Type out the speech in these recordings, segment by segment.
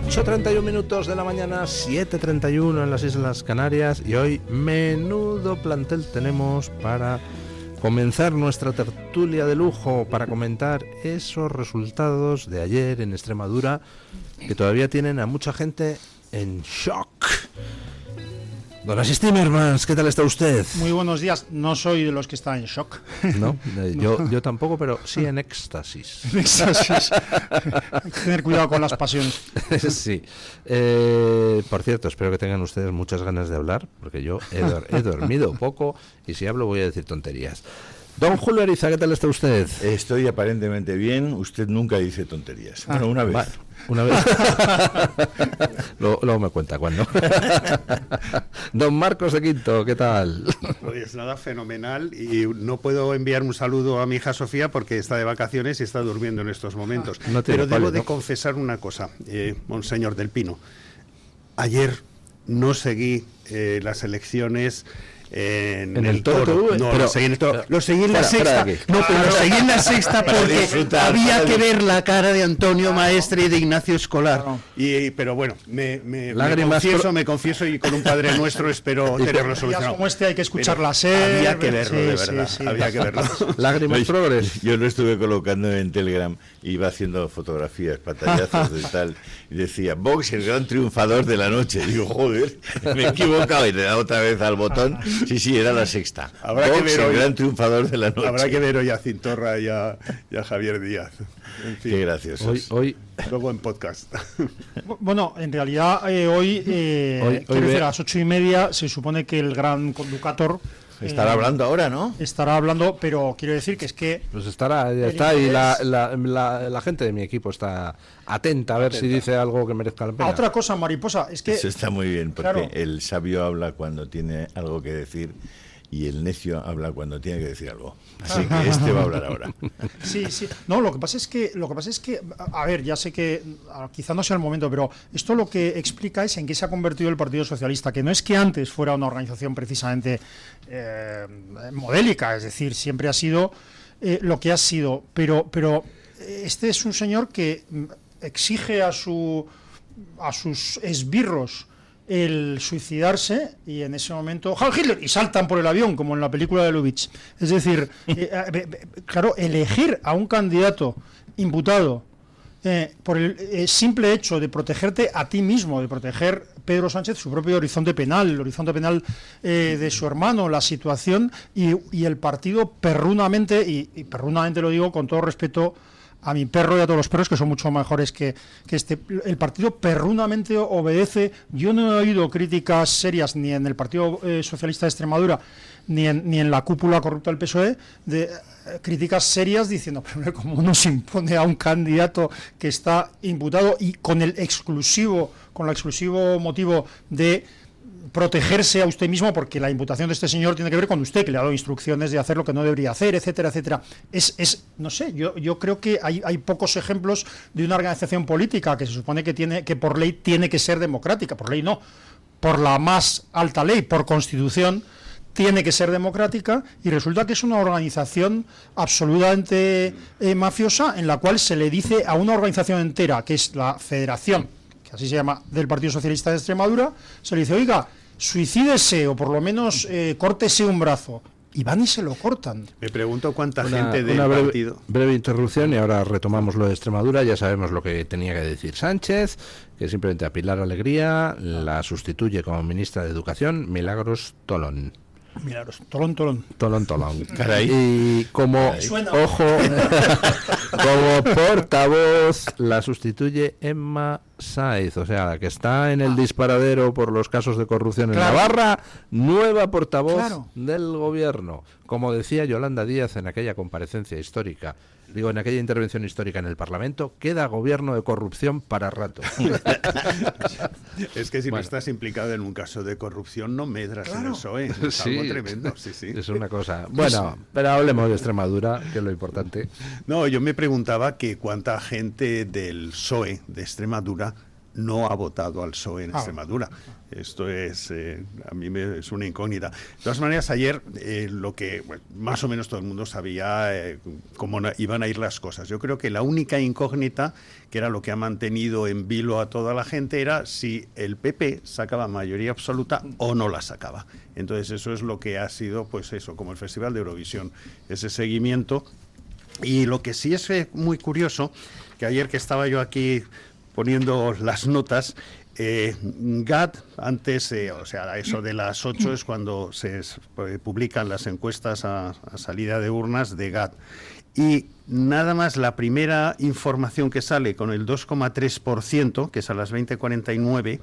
8:31 minutos de la mañana, 7:31 en las Islas Canarias, y hoy menudo plantel tenemos para comenzar nuestra tertulia de lujo, para comentar esos resultados de ayer en Extremadura que todavía tienen a mucha gente en shock. Don Asís Timmermans, ¿qué tal está usted? Muy buenos días. No soy de los que están en shock. No, yo tampoco, pero sí en éxtasis. En éxtasis. Hay que tener cuidado con las pasiones. Sí. Por cierto, espero que tengan ustedes muchas ganas de hablar, porque yo he dormido poco y si hablo voy a decir tonterías. Don Julio Ariza, ¿qué tal está usted? Estoy aparentemente bien. Usted nunca dice tonterías. Bueno, una vez. Vale, una vez. Luego me cuenta cuándo. Don Marcos de Quinto, ¿qué tal? Pues nada, fenomenal. Y no puedo enviar un saludo a mi hija Sofía porque está de vacaciones y está durmiendo en estos momentos. No Pero debo de ¿no? confesar una cosa, monseñor del Pino. Ayer no seguí las elecciones en el Toro. No, pero, lo seguí en el Toro. Lo seguí en la fuera Sexta. de aquí. No, pero lo seguí en la Sexta porque había que ver la cara de Antonio Maestre y de Ignacio Escolar. Pero bueno, me confieso y con un Padre Nuestro espero tenerlo solucionado. Como este hay que escuchar la SER. Había que verlo, de verdad. Sí. Había que verlo. Lágrimas progres. Yo lo estuve colocando en Telegram, iba haciendo fotografías, pantallazos y tal, y decía, Vox, el gran triunfador de la noche. Y digo, joder, me he equivocado y le he dado otra vez al botón. Sí, era la Sexta. Habrá Vox, que ver el hoy, gran triunfador de la noche. Habrá que ver hoy a Cintorra y a Javier Díaz. En fin, Qué graciosos. Hoy luego en podcast. Bueno, en realidad hoy quiero decir, a las 8:30 se supone que el gran conductor Estará hablando ahora, ¿no? estará hablando, pero quiero decir que es que pues ya está, y la gente de mi equipo está atenta a ver si dice algo que merezca la pena. otra cosa, mariposa, es que Eso está muy bien, porque claro, el sabio habla cuando tiene algo que decir y el necio habla cuando tiene que decir algo. Así que este va a hablar ahora. Sí. No, lo que pasa es que, a ver, ya sé que quizá no sea el momento, pero esto lo que explica es en qué se ha convertido el Partido Socialista, que no es que antes fuera una organización precisamente modélica, es decir, siempre ha sido lo que ha sido, pero este es un señor que exige a sus esbirros el suicidarse, y en ese momento ¡Heil Hitler! Y saltan por el avión, como en la película de Lubitsch. Es decir, claro, elegir a un candidato imputado por el simple hecho de protegerte a ti mismo, de proteger Pedro Sánchez su propio horizonte penal, el horizonte penal de su hermano, la situación, y el partido perrunamente, y perrunamente lo digo con todo respeto a mi perro y a todos los perros, que son mucho mejores que este, el partido perrunamente obedece. Yo no he oído críticas serias ni en el Partido Socialista de Extremadura ni en la cúpula corrupta del PSOE, de críticas serias diciendo, pero ¿cómo nos impone a un candidato que está imputado y con el exclusivo motivo de protegerse a usted mismo, porque la imputación de este señor tiene que ver con usted, que le ha dado instrucciones de hacer lo que no debería hacer, etcétera, etcétera? No sé, yo creo que hay pocos ejemplos de una organización política que se supone que por ley tiene que ser democrática, por ley no, por la más alta ley, por constitución, tiene que ser democrática, y resulta que es una organización absolutamente mafiosa, en la cual se le dice a una organización entera, que es la Federación, que así se llama, del Partido Socialista de Extremadura, se le dice, oiga, suicídese o por lo menos córtese un brazo. Y van y se lo cortan. Me pregunto cuánta gente del partido... breve interrupción y ahora retomamos lo de Extremadura. Ya sabemos lo que tenía que decir Sánchez, que simplemente a Pilar Alegría la sustituye como ministra de Educación Milagros Tolón. Milagros, Tolón. Caray. Y como, ojo, como portavoz la sustituye Emma Saiz, o sea, la que está en el disparadero por los casos de corrupción en Navarra, nueva portavoz del gobierno. Como decía Yolanda Díaz en aquella comparecencia histórica, en aquella intervención histórica en el Parlamento, queda gobierno de corrupción para rato. Es que si no estás implicado en un caso de corrupción, no medras en el PSOE. Es algo tremendo, sí. Es una cosa. Bueno, pero hablemos de Extremadura, que es lo importante. No, yo me preguntaba que cuánta gente del PSOE de Extremadura no ha votado al PSOE en Extremadura. Esto es, a mí es una incógnita. De todas maneras, ayer lo que más o menos todo el mundo sabía cómo iban a ir las cosas. Yo creo que la única incógnita, que era lo que ha mantenido en vilo a toda la gente, era si el PP sacaba mayoría absoluta o no la sacaba. Entonces eso es lo que ha sido, pues eso, como el Festival de Eurovisión, ese seguimiento. Y lo que sí es muy curioso, que ayer que estaba yo aquí poniendo las notas, GAT, antes, o sea, eso de las 8 es cuando se publican las encuestas a salida de urnas de GAT. Y nada más la primera información que sale con el 2,3%, que es a las 20:49,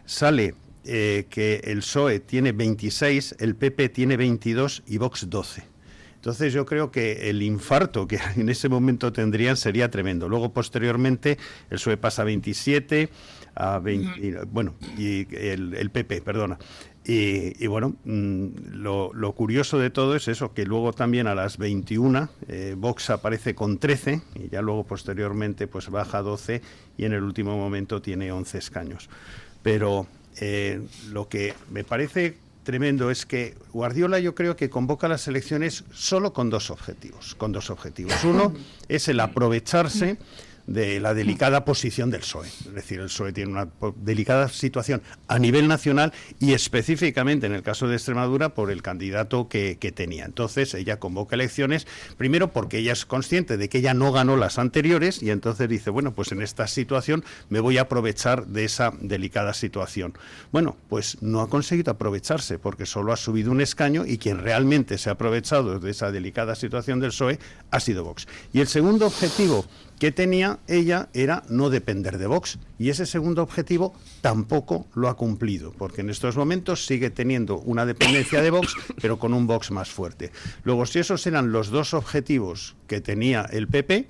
sale que el PSOE tiene 26, el PP tiene 22 y Vox 12. Entonces yo creo que el infarto que en ese momento tendrían sería tremendo. Luego, posteriormente, el PSOE pasa a 27, a 20, bueno, y el PP, perdona. Y bueno, lo curioso de todo es eso, que luego también a las 21 Vox aparece con 13 y ya luego posteriormente pues baja a 12 y en el último momento tiene 11 escaños. Pero lo que me parece tremendo es que Guardiola, yo creo que convoca las elecciones solo con dos objetivos. Uno es el aprovecharse de la delicada posición del PSOE. Es decir, el PSOE tiene una delicada situación a nivel nacional y específicamente en el caso de Extremadura por el candidato que tenía. Entonces ella convoca elecciones, primero porque ella es consciente de que ella no ganó las anteriores y entonces dice, bueno, pues en esta situación me voy a aprovechar de esa delicada situación. Bueno, pues no ha conseguido aprovecharse porque solo ha subido un escaño y quien realmente se ha aprovechado de esa delicada situación del PSOE ha sido Vox. Y el segundo objetivo que tenía ella era no depender de Vox, y ese segundo objetivo tampoco lo ha cumplido, porque en estos momentos sigue teniendo una dependencia de Vox, pero con un Vox más fuerte. Luego, si esos eran los dos objetivos que tenía el PP,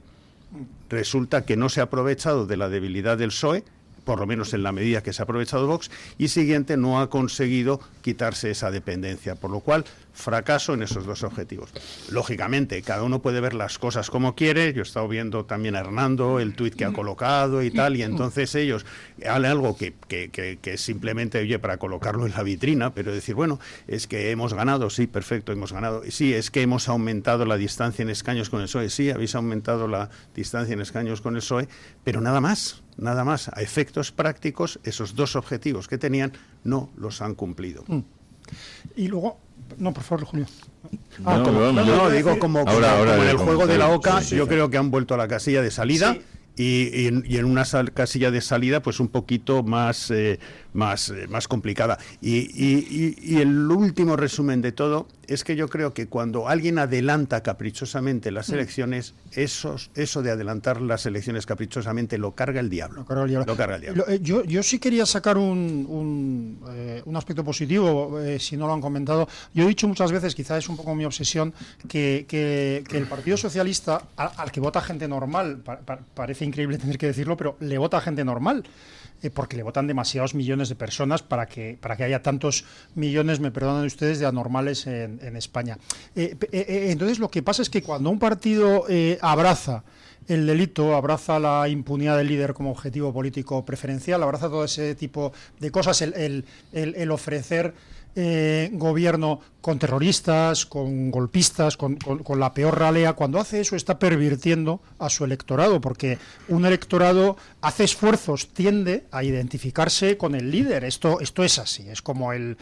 resulta que no se ha aprovechado de la debilidad del PSOE, por lo menos en la medida que se ha aprovechado Vox, y siguiente, no ha conseguido quitarse esa dependencia, por lo cual fracaso en esos dos objetivos. Lógicamente, cada uno puede ver las cosas como quiere. Yo he estado viendo también a Hernando el tuit que ha colocado y tal, y entonces ellos hacen algo que simplemente, oye, para colocarlo en la vitrina, pero decir, bueno, es que hemos ganado, sí, perfecto, hemos ganado, sí, es que hemos aumentado la distancia en escaños con el PSOE, sí, habéis aumentado la distancia en escaños con el PSOE, pero nada más, a efectos prácticos, esos dos objetivos que tenían no los han cumplido. Y luego, no, por favor, Julio. Digo, como en el juego de la OCA, yo creo que han vuelto a la casilla de salida. Sí. Y en una casilla de salida pues un poquito más complicada. Y el último resumen de todo es que yo creo que cuando alguien adelanta caprichosamente las elecciones, eso de adelantar las elecciones caprichosamente lo carga el diablo. Yo sí quería sacar un aspecto positivo, si no lo han comentado. Yo he dicho muchas veces, quizás es un poco mi obsesión, que el Partido Socialista, al que vota gente normal, parece increíble tener que decirlo, pero le vota gente normal, porque le votan demasiados millones de personas para que haya tantos millones, me perdonan ustedes, de anormales en España. Entonces lo que pasa es que cuando un partido abraza el delito, abraza la impunidad del líder como objetivo político preferencial, abraza todo ese tipo de cosas, el ofrecer gobierno con terroristas, con golpistas, con la peor ralea. Cuando hace eso está pervirtiendo a su electorado, porque un electorado hace esfuerzos, tiende a identificarse con el líder. Esto es así, es como el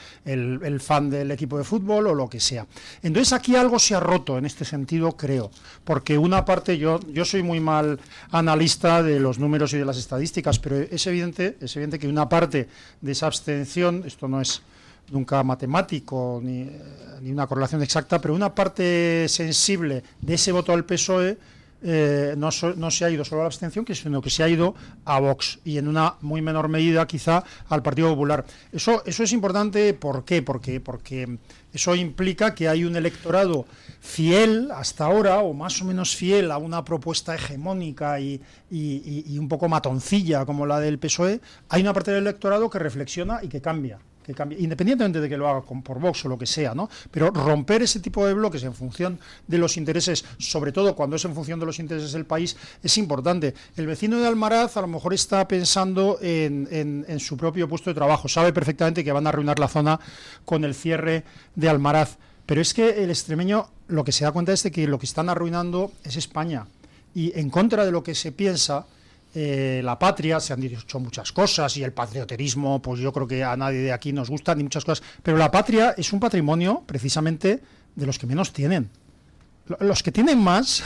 fan del equipo de fútbol o lo que sea. Entonces aquí algo se ha roto en este sentido, creo, porque una parte, yo soy muy mal analista de los números y de las estadísticas, pero es evidente que una parte de esa abstención, esto no es nunca matemático ni una correlación exacta, pero una parte sensible de ese voto al PSOE no se ha ido solo a la abstención, sino que se ha ido a Vox y en una muy menor medida quizá al Partido Popular. Eso es importante. ¿Por qué? Porque eso implica que hay un electorado fiel hasta ahora, o más o menos fiel a una propuesta hegemónica y un poco matoncilla como la del PSOE. Hay una parte del electorado que reflexiona y que cambia, que cambie, independientemente de que lo haga por Vox o lo que sea, ¿no? Pero romper ese tipo de bloques en función de los intereses, sobre todo cuando es en función de los intereses del país, es importante. El vecino de Almaraz a lo mejor está pensando en su propio puesto de trabajo, sabe perfectamente que van a arruinar la zona con el cierre de Almaraz, pero es que el extremeño lo que se da cuenta es de que lo que están arruinando es España, y en contra de lo que se piensa, la patria, se han dicho muchas cosas, y el patrioterismo, pues yo creo que a nadie de aquí nos gusta, ni muchas cosas, pero la patria es un patrimonio precisamente de los que menos tienen. Los que tienen más,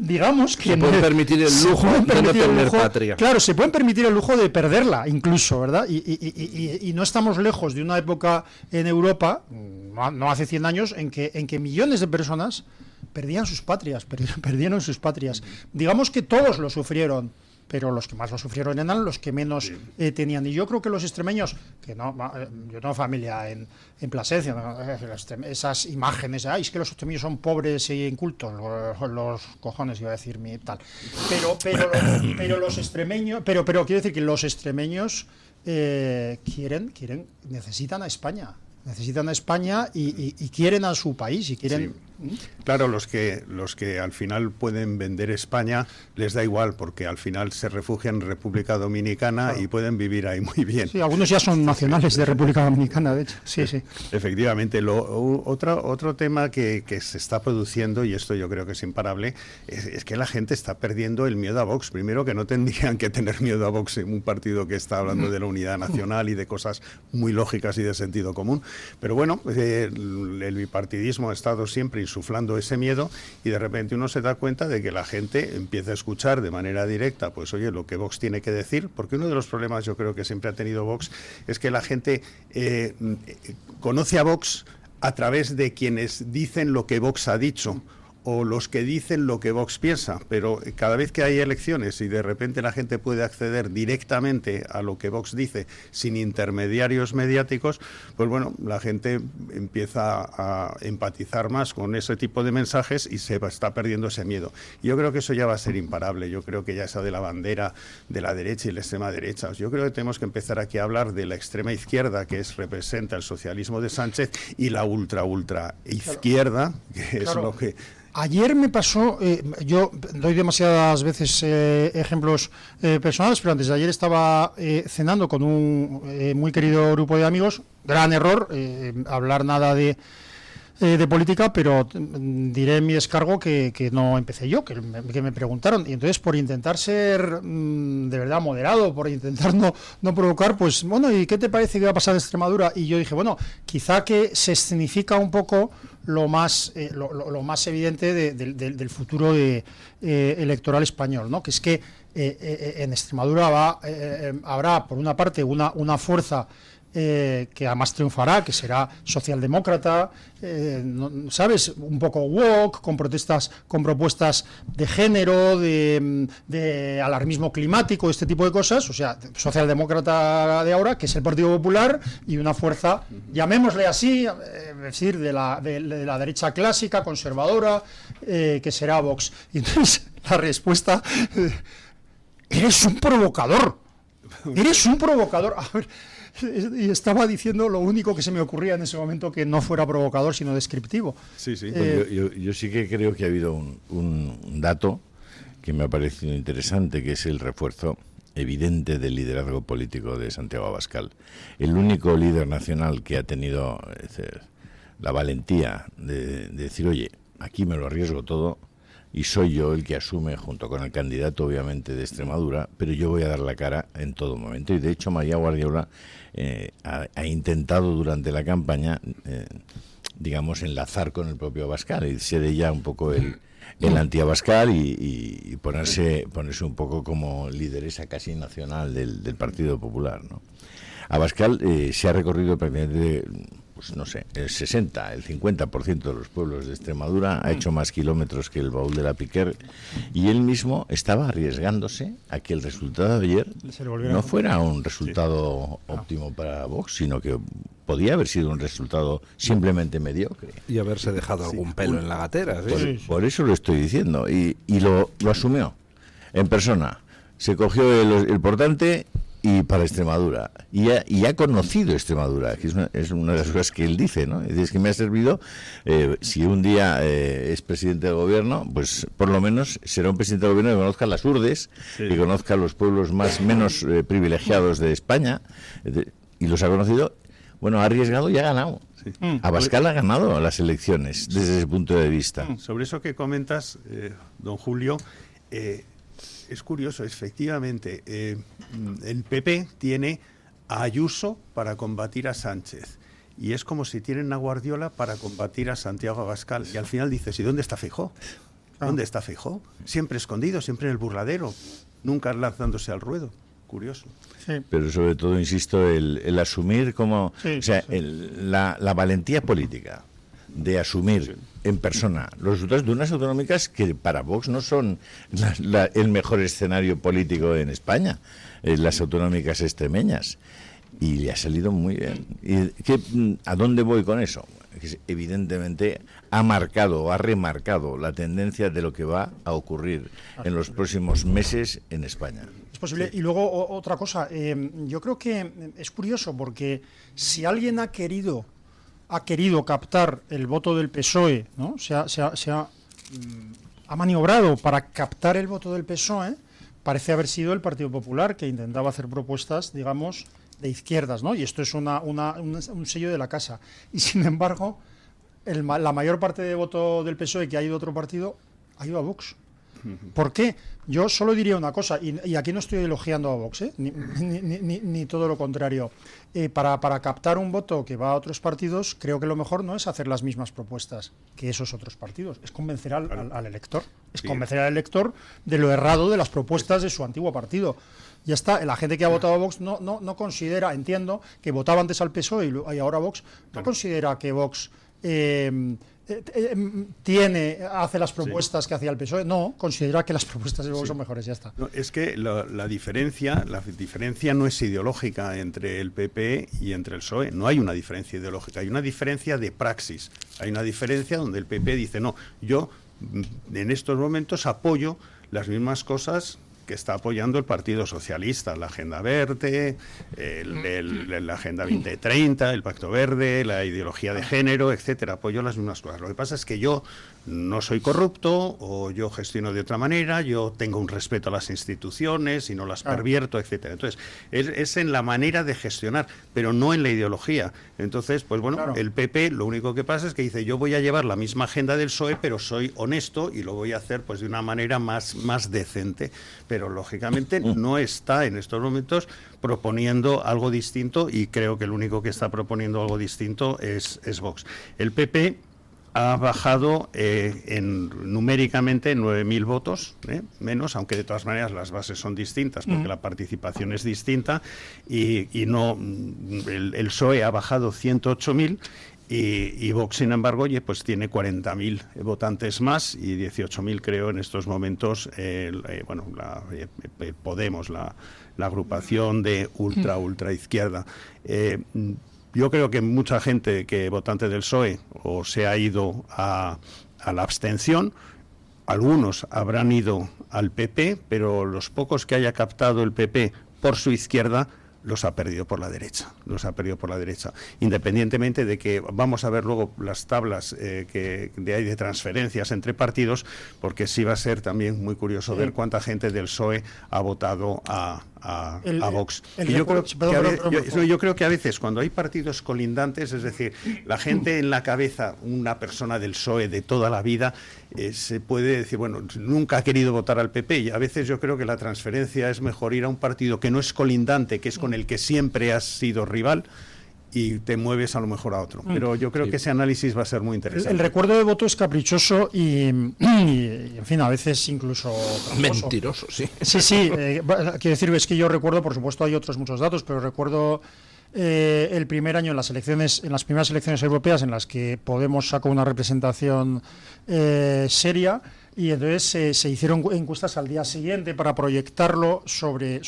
digamos que... Se pueden permitir el lujo de no tener patria. Claro, se pueden permitir el lujo de perderla, incluso, ¿verdad? Y no estamos lejos de una época en Europa, no hace 100 años, en que millones de personas perdían sus patrias, perdieron sus patrias. Digamos que todos lo sufrieron, pero los que más lo sufrieron eran los que menos tenían. Y yo creo que los extremeños, que no, yo tengo familia en Plasencia, ¿no? Esas imágenes, es que los extremeños son pobres e incultos, los cojones iba a decir mi tal. Pero los extremeños, pero quiero decir que los extremeños necesitan a España. Necesitan a España y quieren a su país y quieren... Sí. Claro, los que al final pueden vender España les da igual, porque al final se refugian en República Dominicana, claro, y pueden vivir ahí muy bien. Sí, algunos ya son nacionales de República Dominicana, de hecho. Sí, sí. Efectivamente. Otro tema que se está produciendo, y esto yo creo que es imparable, es que la gente está perdiendo el miedo a Vox. Primero, que no tendrían que tener miedo a Vox en un partido que está hablando de la unidad nacional y de cosas muy lógicas y de sentido común. Pero bueno, el bipartidismo ha estado siempre insuflando ese miedo, y de repente uno se da cuenta de que la gente empieza a escuchar de manera directa, pues oye, lo que Vox tiene que decir, porque uno de los problemas yo creo que siempre ha tenido Vox es que la gente conoce a Vox a través de quienes dicen lo que Vox ha dicho, o los que dicen lo que Vox piensa, pero cada vez que hay elecciones y de repente la gente puede acceder directamente a lo que Vox dice sin intermediarios mediáticos, pues bueno, la gente empieza a empatizar más con ese tipo de mensajes y se está perdiendo ese miedo. Y yo creo que eso ya va a ser imparable. Yo creo que ya esa de la bandera de la derecha y la extrema derecha, yo creo que tenemos que empezar aquí a hablar de la extrema izquierda, que representa el socialismo de Sánchez, y la ultra izquierda, que es lo que... Ayer me pasó, yo doy demasiadas veces ejemplos personales, pero antes de ayer estaba cenando con un muy querido grupo de amigos. Gran error, hablar nada de política, pero diré en mi descargo que no empecé yo, que me preguntaron, y entonces por intentar ser de verdad moderado, por intentar no provocar, pues bueno, ¿y qué te parece que va a pasar en Extremadura? Y yo dije, bueno, quizá que se escenifica un poco lo más evidente del futuro electoral español, ¿no? Que es que en Extremadura habrá por una parte una fuerza que además triunfará, que será socialdemócrata, ¿sabes? Un poco woke, con propuestas de género, de alarmismo climático, este tipo de cosas, o sea, socialdemócrata de ahora, que es el Partido Popular, y una fuerza, llamémosle así, es decir, de la derecha clásica, conservadora, que será Vox. Y entonces la respuesta, eres un provocador. A ver, y estaba diciendo lo único que se me ocurría en ese momento, que no fuera provocador sino descriptivo. Sí. Yo sí que creo que ha habido un dato que me ha parecido interesante, que es el refuerzo evidente del liderazgo político de Santiago Abascal. El único líder nacional que ha tenido la valentía de decir, oye, aquí me lo arriesgo todo, y soy yo el que asume, junto con el candidato obviamente de Extremadura, pero yo voy a dar la cara en todo momento. Y de hecho María Guardiola ha intentado durante la campaña, digamos, enlazar con el propio Abascal y ser ella un poco el anti-Abascal y ponerse un poco como lideresa casi nacional del Partido Popular, ¿no? Abascal se ha recorrido prácticamente, pues no sé, el 50% de los pueblos de Extremadura, ha hecho más kilómetros que el baúl de la Piquer, y él mismo estaba arriesgándose a que el resultado de ayer no fuera un resultado óptimo para Vox, sino que podía haber sido un resultado simplemente mediocre. Y haberse dejado algún pelo en la gatera. ¿Sí? Por eso lo estoy diciendo, y lo asumió en persona. Se cogió el portante y para Extremadura. Y ha conocido Extremadura, que es una de las cosas que él dice, ¿no? Es que me ha servido, si un día es presidente del gobierno, pues por lo menos será un presidente del gobierno que conozca las urdes, que conozca los pueblos menos privilegiados de España, y los ha conocido. Bueno, ha arriesgado y ha ganado. Sí. Abascal ha ganado las elecciones desde ese punto de vista. Sobre eso que comentas, don Julio, es curioso, efectivamente. El PP tiene a Ayuso para combatir a Sánchez. Y es como si tienen a Guardiola para combatir a Santiago Abascal. Y al final dices, ¿y dónde está Feijóo? ¿Dónde está Feijóo? Siempre escondido, siempre en el burladero, nunca lanzándose al ruedo. Curioso. Sí. Pero sobre todo, insisto, el asumir como... La valentía política de asumir en persona los resultados de unas autonómicas que para Vox no son el mejor escenario político en España, las autonómicas extremeñas. Y le ha salido muy bien. ¿A dónde voy con eso? Que evidentemente ha remarcado la tendencia de lo que va a ocurrir en los próximos meses en España. Es posible. Y luego otra cosa, yo creo que es curioso porque si alguien ha querido captar el voto del PSOE, ¿no? Ha maniobrado para captar el voto del PSOE, parece haber sido el Partido Popular, que intentaba hacer propuestas, digamos, de izquierdas, ¿no? Y esto es un sello de la casa. Y sin embargo, la mayor parte de voto del PSOE que ha ido a otro partido ha ido a Vox. ¿Por qué? Yo solo diría una cosa, y aquí no estoy elogiando a Vox, ni todo lo contrario. Para captar un voto que va a otros partidos, creo que lo mejor no es hacer las mismas propuestas que esos otros partidos, es convencer al elector. Es convencer al elector de lo errado de las propuestas de su antiguo partido. Ya está, la gente que ha votado a Vox no considera, entiendo, que votaba antes al PSOE y ahora Vox, no considera que Vox hace las propuestas que hacía el PSOE. No, considera que las propuestas de Vox son mejores, ya está. No, es que la diferencia no es ideológica entre el PP y entre el PSOE. No hay una diferencia ideológica, hay una diferencia de praxis. Hay una diferencia donde el PP dice, no, yo en estos momentos apoyo las mismas cosas que está apoyando el Partido Socialista, la Agenda Verde, la Agenda 2030, el Pacto Verde, la ideología de género, etcétera. Apoyo las mismas cosas. Lo que pasa es que yo no soy corrupto, o yo gestiono de otra manera, yo tengo un respeto a las instituciones y no las pervierto, etcétera. Entonces, es en la manera de gestionar, pero no en la ideología. Entonces, pues bueno, el PP lo único que pasa es que dice, yo voy a llevar la misma agenda del PSOE, pero soy honesto y lo voy a hacer pues de una manera más decente. Pero lógicamente no está en estos momentos proponiendo algo distinto, y creo que el único que está proponiendo algo distinto es Vox. El PP ha bajado numéricamente 9.000 votos, menos, aunque de todas maneras las bases son distintas, porque la participación es distinta, y no el PSOE ha bajado 108.000, y Vox, sin embargo, pues tiene 40.000 votantes más, y 18.000 creo en estos momentos Podemos, la agrupación de ultra izquierda. Yo creo que mucha gente votante del PSOE o se ha ido a la abstención, algunos habrán ido al PP, pero los pocos que haya captado el PP por su izquierda los ha perdido por la derecha, independientemente de que vamos a ver luego las tablas que hay de transferencias entre partidos, porque sí va a ser también muy curioso ver cuánta gente del PSOE ha votado a Vox. Yo creo que a veces cuando hay partidos colindantes, es decir, la gente en la cabeza, una persona del PSOE de toda la vida, se puede decir, bueno, nunca ha querido votar al PP, y a veces yo creo que la transferencia es mejor ir a un partido que no es colindante, que es con el que siempre has sido rival, y te mueves a lo mejor a otro. Pero yo creo que ese análisis va a ser muy interesante. El recuerdo de voto es caprichoso y en fin, a veces incluso mentiroso, sí. Sí, quiero decir, es que yo recuerdo, por supuesto hay otros muchos datos, pero recuerdo el primer año en las primeras elecciones europeas en las que Podemos sacó una representación seria, y entonces se hicieron encuestas al día siguiente para proyectarlo sobre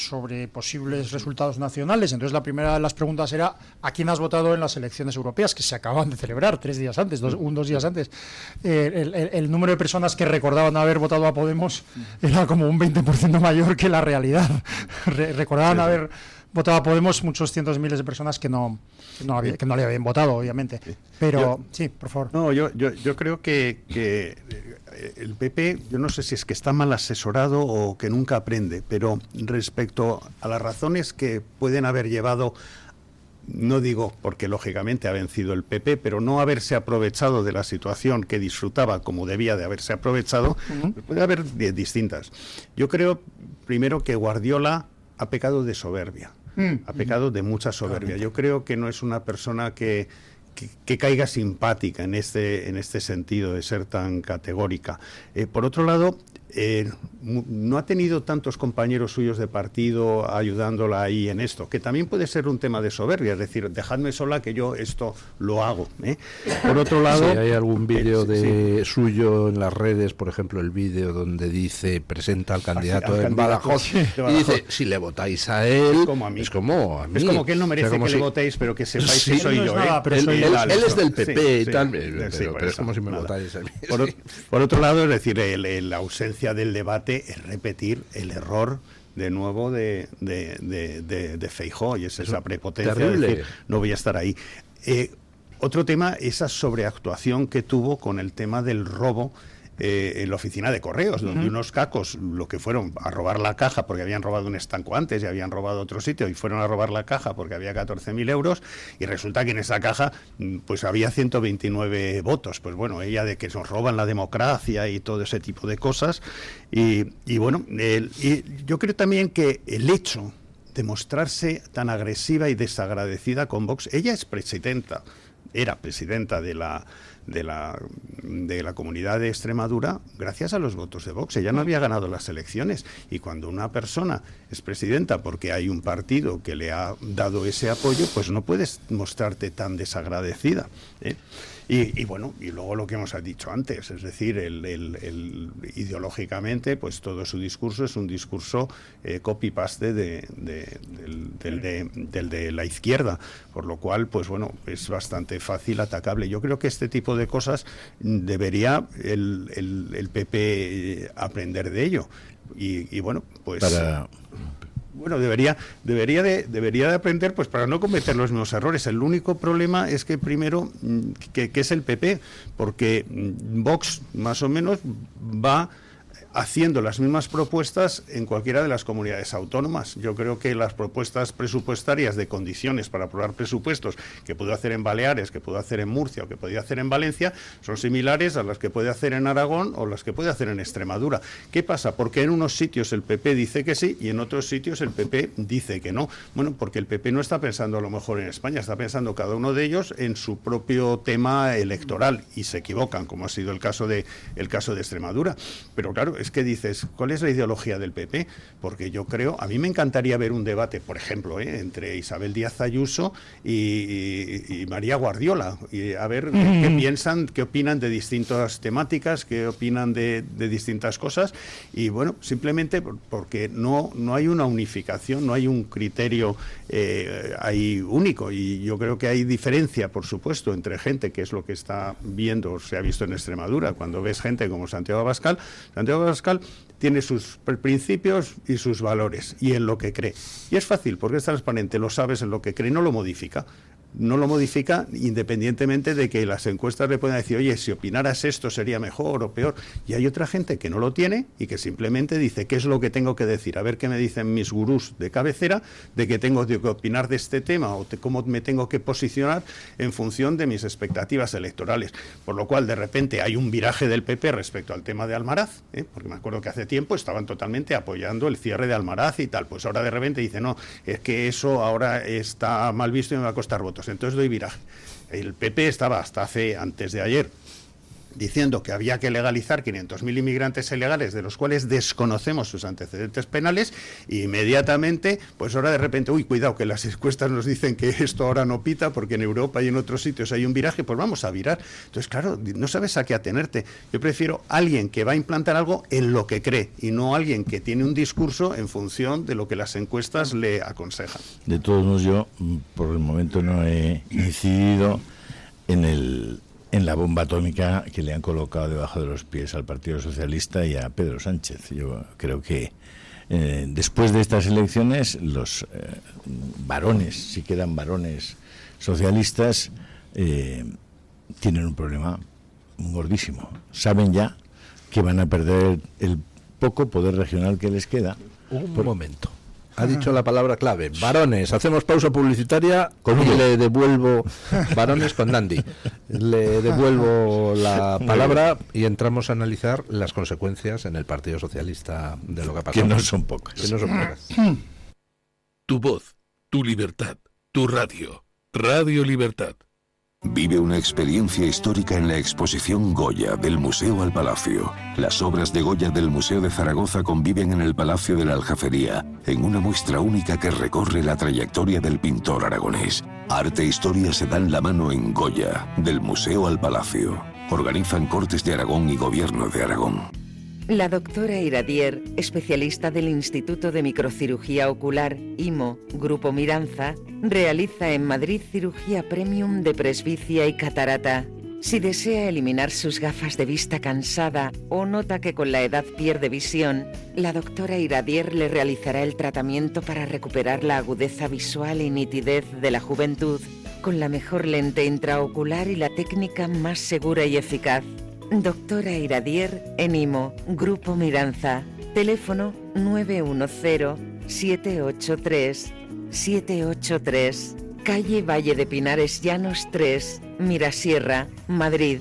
posibles resultados nacionales. Entonces la primera de las preguntas era ¿a quién has votado en las elecciones europeas? Que se acaban de celebrar 2 días antes. El número de personas que recordaban haber votado a Podemos era como un 20% mayor que la realidad. Recordaban haber votaba Podemos, muchos cientos de miles de personas que no le habían votado, obviamente. Pero, sí, por favor. No, yo creo que el PP, yo no sé si es que está mal asesorado o que nunca aprende, pero respecto a las razones que pueden haber llevado, no digo porque lógicamente ha vencido el PP, pero no haberse aprovechado de la situación que disfrutaba como debía de haberse aprovechado, puede haber distintas. Yo creo, primero, que Guardiola ha pecado de soberbia, ha pecado de mucha soberbia. Yo creo que no es una persona que caiga simpática en este sentido de ser tan categórica. Por otro lado, no ha tenido tantos compañeros suyos de partido ayudándola ahí en esto, que también puede ser un tema de soberbia, es decir, dejadme sola que yo esto lo hago. Por otro lado... Si hay algún vídeo suyo en las redes, por ejemplo, el vídeo donde dice, presenta al candidato en Badajoz, y dice, si le votáis a él, es como a mí. Es como que él no merece que le votéis, pero que sepáis que soy yo. Él es del PP y tal, pero es como si me votáis a mí. Por otro lado, es decir, la ausencia del debate es repetir el error de nuevo de Feijóo, y es esa prepotencia de decir, no voy a estar ahí. Otro tema, esa sobreactuación que tuvo con el tema del robo en la oficina de correos, donde unos cacos lo que fueron a robar la caja porque habían robado un estanco antes y habían robado otro sitio, y fueron a robar la caja porque había 14.000 euros, y resulta que en esa caja pues había 129 votos. Pues bueno, ella de que nos roban la democracia y todo ese tipo de cosas. Y bueno, y yo creo también que el hecho de mostrarse tan agresiva y desagradecida con Vox, ella era presidenta de la Comunidad de Extremadura gracias a los votos de Vox. Ella no había ganado las elecciones, y cuando una persona es presidenta porque hay un partido que le ha dado ese apoyo, pues no puedes mostrarte tan desagradecida. Y bueno, y luego lo que hemos dicho antes, es decir, ideológicamente, pues todo su discurso es un discurso copy-paste del de la izquierda, por lo cual, pues bueno, es bastante fácil atacable. Yo creo que este tipo de cosas debería el PP aprender de ello. Y bueno, pues... Bueno, debería de aprender, pues, para no cometer los mismos errores. El único problema es que primero que es el PP, porque Vox más o menos va haciendo las mismas propuestas en cualquiera de las comunidades autónomas. Yo creo que las propuestas presupuestarias de condiciones para aprobar presupuestos que puedo hacer en Baleares, que puedo hacer en Murcia o que podía hacer en Valencia, son similares a las que puede hacer en Aragón o las que puede hacer en Extremadura. ¿Qué pasa? Porque en unos sitios el PP dice que sí y en otros sitios el PP dice que no. Bueno, porque el PP no está pensando a lo mejor en España, está pensando cada uno de ellos en su propio tema electoral, y se equivocan, como ha sido el caso de Extremadura. Pero claro, es que dices, ¿cuál es la ideología del PP? Porque yo creo, a mí me encantaría ver un debate, por ejemplo, entre Isabel Díaz Ayuso y María Guardiola, y a ver qué piensan, qué opinan de distintas temáticas, qué opinan de distintas cosas. Y bueno, simplemente porque no hay una unificación, no hay un criterio ahí único, y yo creo que hay diferencia, por supuesto, entre gente, que es lo que está viendo, se ha visto en Extremadura, cuando ves gente como Santiago Abascal tiene sus principios y sus valores, y en lo que cree. Y es fácil, porque es transparente, lo sabes en lo que cree, no lo modifica. No lo modifica independientemente de que las encuestas le puedan decir, oye, si opinaras esto sería mejor o peor. Y hay otra gente que no lo tiene y que simplemente dice, ¿qué es lo que tengo que decir? A ver qué me dicen mis gurús de cabecera de que tengo que opinar de este tema o de cómo me tengo que posicionar en función de mis expectativas electorales. Por lo cual, de repente, hay un viraje del PP respecto al tema de Almaraz, porque me acuerdo que hace tiempo estaban totalmente apoyando el cierre de Almaraz y tal. Pues ahora de repente dice, no, es que eso ahora está mal visto y me va a costar votos. Entonces doy viraje. El PP estaba antes de ayer diciendo que había que legalizar 500.000 inmigrantes ilegales, de los cuales desconocemos sus antecedentes penales, e inmediatamente, pues ahora de repente, cuidado, que las encuestas nos dicen que esto ahora no pita, porque en Europa y en otros sitios hay un viraje, pues vamos a virar. Entonces, claro, no sabes a qué atenerte. Yo prefiero alguien que va a implantar algo en lo que cree, y no alguien que tiene un discurso en función de lo que las encuestas le aconsejan. De todos modos, yo por el momento no he incidido en la bomba atómica que le han colocado debajo de los pies al Partido Socialista y a Pedro Sánchez. Yo creo que después de estas elecciones, los varones, si quedan varones socialistas, tienen un problema gordísimo. Saben ya que van a perder el poco poder regional que les queda. Un momento. Ha dicho la palabra clave. Varones. Hacemos pausa publicitaria y le devuelvo... Varones con Dandy. Le devuelvo la palabra y entramos a analizar las consecuencias en el Partido Socialista de lo que ha pasado. Que no son pocas. Que no son pocas. Tu voz, tu libertad, tu radio. Radio Libertad. Vive una experiencia histórica en la exposición Goya del Museo al Palacio. Las obras de Goya del Museo de Zaragoza conviven en el Palacio de la Aljafería, en una muestra única que recorre la trayectoria del pintor aragonés. Arte e historia se dan la mano en Goya, del Museo al Palacio. Organizan Cortes de Aragón y Gobierno de Aragón. La doctora Iradier, especialista del Instituto de Microcirugía Ocular, IMO, Grupo Miranza, realiza en Madrid cirugía premium de presbicia y catarata. Si desea eliminar sus gafas de vista cansada o nota que con la edad pierde visión, la doctora Iradier le realizará el tratamiento para recuperar la agudeza visual y nitidez de la juventud, con la mejor lente intraocular y la técnica más segura y eficaz. Doctora Iradier en IMO, Grupo Miranza. Teléfono 910-783-783. Calle Valle de Pinares Llanos 3, Mirasierra, Madrid.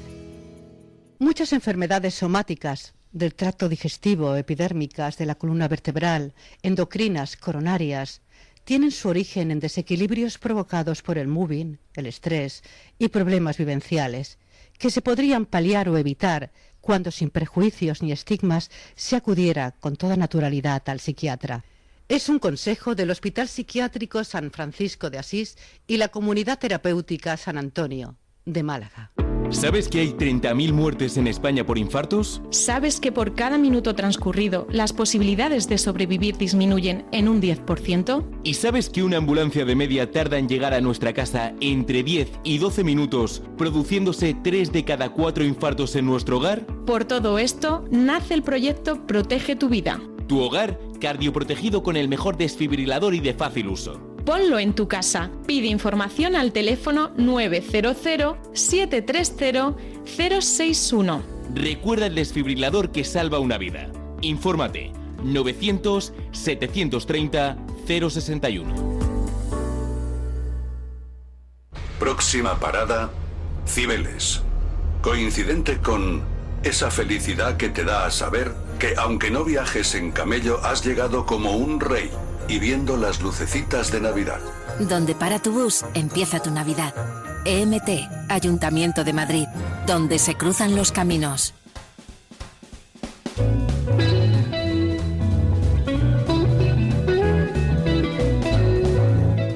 Muchas enfermedades somáticas del tracto digestivo, epidérmicas, de la columna vertebral, endocrinas, coronarias, tienen su origen en desequilibrios provocados por el moving, el estrés y problemas vivenciales, que se podrían paliar o evitar cuando, sin prejuicios ni estigmas, se acudiera con toda naturalidad al psiquiatra. Es un consejo del Hospital Psiquiátrico San Francisco de Asís y la Comunidad Terapéutica San Antonio, de Málaga. ¿Sabes que hay 30.000 muertes en España por infartos? ¿Sabes que por cada minuto transcurrido las posibilidades de sobrevivir disminuyen en un 10%? ¿Y sabes que una ambulancia de media tarda en llegar a nuestra casa entre 10 y 12 minutos, produciéndose 3 de cada 4 infartos en nuestro hogar? Por todo esto, nace el proyecto Protege tu Vida. Tu hogar cardioprotegido con el mejor desfibrilador y de fácil uso. Ponlo en tu casa. Pide información al teléfono 900-730-061. Recuerda el desfibrilador que salva una vida. Infórmate 900-730-061. Próxima parada, Cibeles. Coincidente con esa felicidad que te da a saber que aunque no viajes en camello has llegado como un rey y viendo las lucecitas de Navidad. Donde para tu bus, empieza tu Navidad. EMT, Ayuntamiento de Madrid, donde se cruzan los caminos.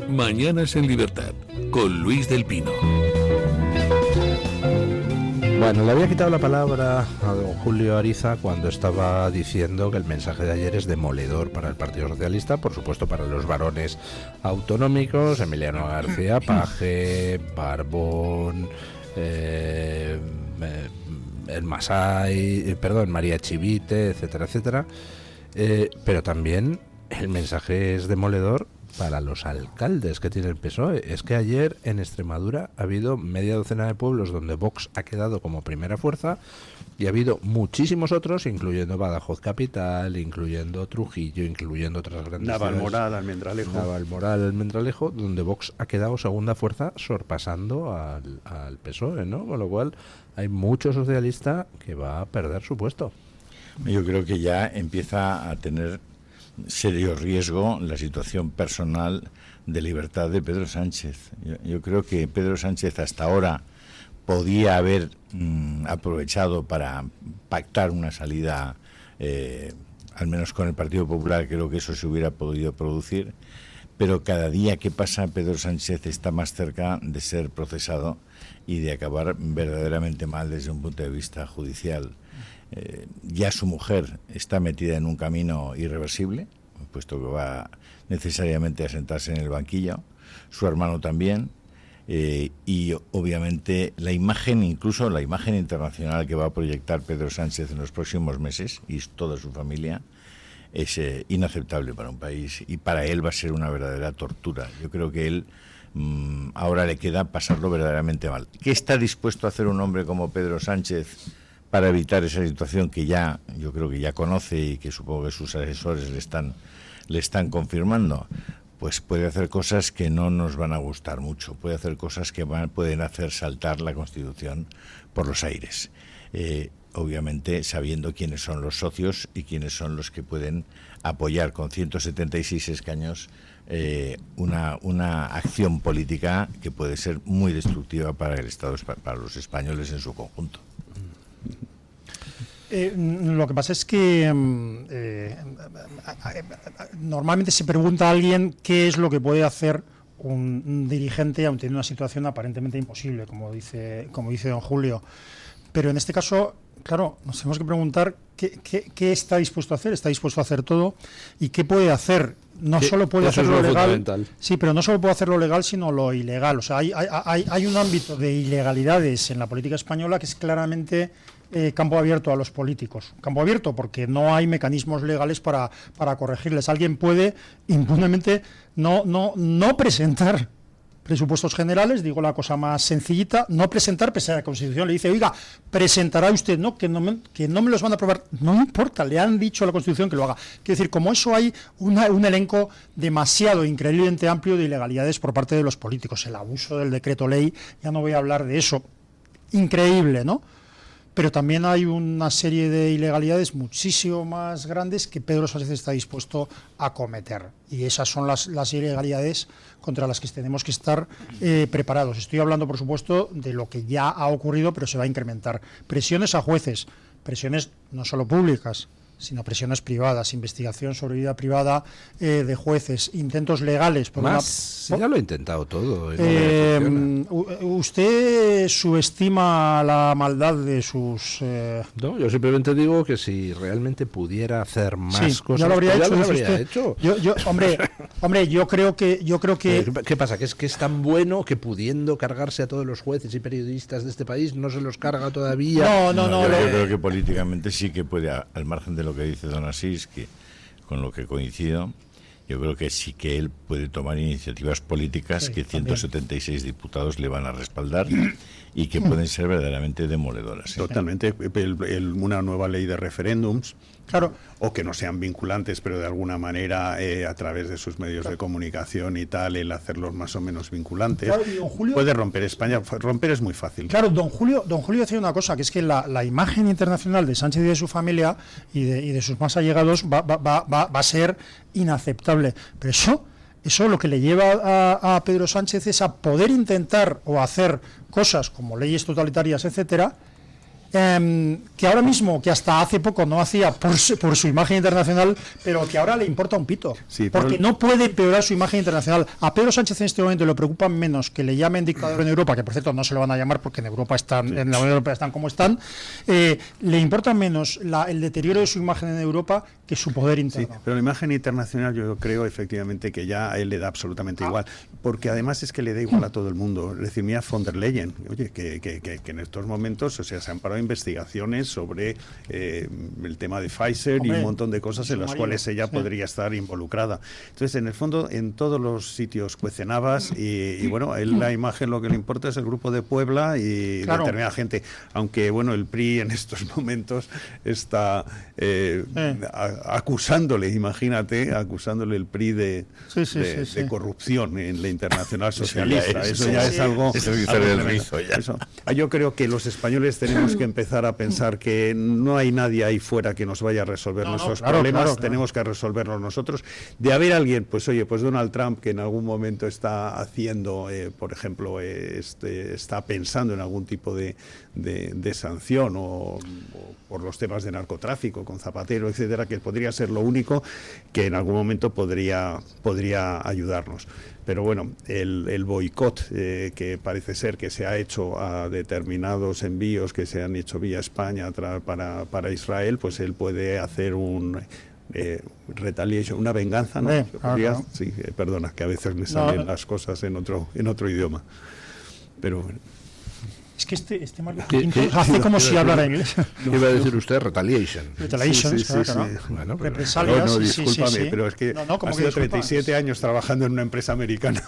Mañanas en Libertad, con Luis del Pino. Bueno, le había quitado la palabra a don Julio Ariza cuando estaba diciendo que el mensaje de ayer es demoledor para el Partido Socialista, por supuesto para los varones autonómicos, Emiliano García Paje, Barbón, el Masai, María Chivite, etcétera, etcétera. Pero también el mensaje es demoledor para los alcaldes que tiene el PSOE. Es que ayer en Extremadura ha habido media docena de pueblos donde Vox ha quedado como primera fuerza y ha habido muchísimos otros, incluyendo Badajoz Capital, incluyendo Trujillo, incluyendo otras grandes Navalmoral, Almendralejo, donde Vox ha quedado segunda fuerza sorpasando al PSOE, ¿no? Con lo cual hay mucho socialista que va a perder su puesto. Yo creo que ya empieza a tener serio riesgo la situación personal de libertad de Pedro Sánchez. Yo creo que Pedro Sánchez hasta ahora podía haber aprovechado para pactar una salida, al menos con el Partido Popular, creo que eso se hubiera podido producir, pero cada día que pasa Pedro Sánchez está más cerca de ser procesado y de acabar verdaderamente mal desde un punto de vista judicial. Ya su mujer está metida en un camino irreversible, puesto que va necesariamente a sentarse en el banquillo, su hermano también, y obviamente la imagen, incluso la imagen internacional que va a proyectar Pedro Sánchez en los próximos meses, y toda su familia, es inaceptable para un país, y para él va a ser una verdadera tortura. Yo creo que él ahora le queda pasarlo verdaderamente mal. ¿Qué está dispuesto a hacer un hombre como Pedro Sánchez para evitar esa situación que ya, yo creo que ya conoce y que supongo que sus asesores le están confirmando? Pues puede hacer cosas que no nos van a gustar mucho, puede hacer cosas que pueden hacer saltar la Constitución por los aires. Obviamente sabiendo quiénes son los socios y quiénes son los que pueden apoyar con 176 escaños una acción política que puede ser muy destructiva para el Estado, para los españoles en su conjunto. Lo que pasa es que normalmente se pregunta a alguien qué es lo que puede hacer un dirigente ante una situación aparentemente imposible, como dice don Julio. Pero en este caso, claro, nos tenemos que preguntar qué está dispuesto a hacer. Está dispuesto a hacer todo. ¿Y qué puede hacer? No solo puede hacer lo legal, sí, pero no solo puede hacer lo legal, sino lo ilegal. O sea, hay un ámbito de ilegalidades en la política española que es claramente campo abierto a los políticos. Campo abierto porque no hay mecanismos legales para corregirles. Alguien puede impunemente no presentar presupuestos generales, digo la cosa más sencillita, no presentar, pese a la Constitución le dice, oiga, presentará usted, ¿no? Que no me los van a aprobar, no importa, le han dicho a la Constitución que lo haga. Quiero decir, como eso hay un elenco demasiado increíblemente amplio de ilegalidades por parte de los políticos, el abuso del decreto ley, ya no voy a hablar de eso, increíble, ¿no? Pero también hay una serie de ilegalidades muchísimo más grandes que Pedro Sánchez está dispuesto a cometer. Y esas son las ilegalidades contra las que tenemos que estar preparados. Estoy hablando, por supuesto, de lo que ya ha ocurrido, pero se va a incrementar. Presiones a jueces, presiones no solo públicas, sino presiones privadas, investigación sobre vida privada de jueces, intentos legales. Ya lo he intentado todo. ¿Usted subestima la maldad de sus...? No, yo simplemente digo que si realmente pudiera hacer más cosas, ya lo habría hecho. Ya lo habría hecho. Hombre, yo creo que... ¿Qué pasa? ¿Que es tan bueno que pudiendo cargarse a todos los jueces y periodistas de este país no se los carga todavía? No, yo creo que políticamente sí que puede, al margen de lo que dice don Asís, que con lo que coincido, yo creo que sí que él puede tomar iniciativas políticas que 176 diputados le van a respaldar y que pueden ser verdaderamente demoledoras. Totalmente. Una nueva ley de referéndums, claro, o que no sean vinculantes, pero de alguna manera a través de sus medios de comunicación y tal, el hacerlos más o menos vinculantes. Claro, y don Julio, puede romper España. Romper es muy fácil. Claro, don Julio decía una cosa, que es que la imagen internacional de Sánchez y de su familia y de sus más allegados va a ser inaceptable. Pero eso lo que le lleva a Pedro Sánchez es a poder intentar o hacer cosas como leyes totalitarias, etcétera, que ahora mismo, que hasta hace poco no hacía por su imagen internacional, pero que ahora le importa un pito, sí, porque no puede empeorar su imagen internacional. A Pedro Sánchez en este momento le preocupa menos que le llamen dictador en Europa, que por cierto no se lo van a llamar porque en Europa en la Unión Europea están como están, le importa menos el deterioro de su imagen en Europa que su poder interno. Sí, pero la imagen internacional yo creo efectivamente que ya a él le da absolutamente igual, porque además es que le da igual a todo el mundo. Es decir, mira von der Leyen, oye, que en estos momentos, o sea, se han parado investigaciones sobre el tema de Pfizer, y un montón de cosas en las cuales ella podría estar involucrada. Entonces, en el fondo, en todos los sitios cuecen habas y bueno, él la imagen lo que le importa es el grupo de Puebla y determinada gente. Aunque, bueno, el PRI en estos momentos está acusándole el PRI de corrupción en la Internacional Socialista. Eso ya es algo... Yo creo que los españoles tenemos que empezar a pensar que no hay nadie ahí fuera que nos vaya a resolver nuestros problemas, tenemos que resolverlos nosotros. De haber alguien, pues oye, pues Donald Trump, que en algún momento está haciendo, por ejemplo, está pensando en algún tipo de sanción o por los temas de narcotráfico con Zapatero, etcétera, que podría ser lo único que en algún momento podría ayudarnos. Pero bueno, el boicot que parece ser que se ha hecho a determinados envíos que se han hecho vía España para Israel, pues él puede hacer un retaliation, una venganza, ¿no? Sí, perdona, que a veces me salen las cosas en otro idioma. Pero bueno. Es que este Marco hace como si hablara inglés. ¿Qué iba a decir usted? Retaliation. Retaliation, claro. Bueno, represalias. No, discúlpame, pero es que ha sido 37 años trabajando en una empresa americana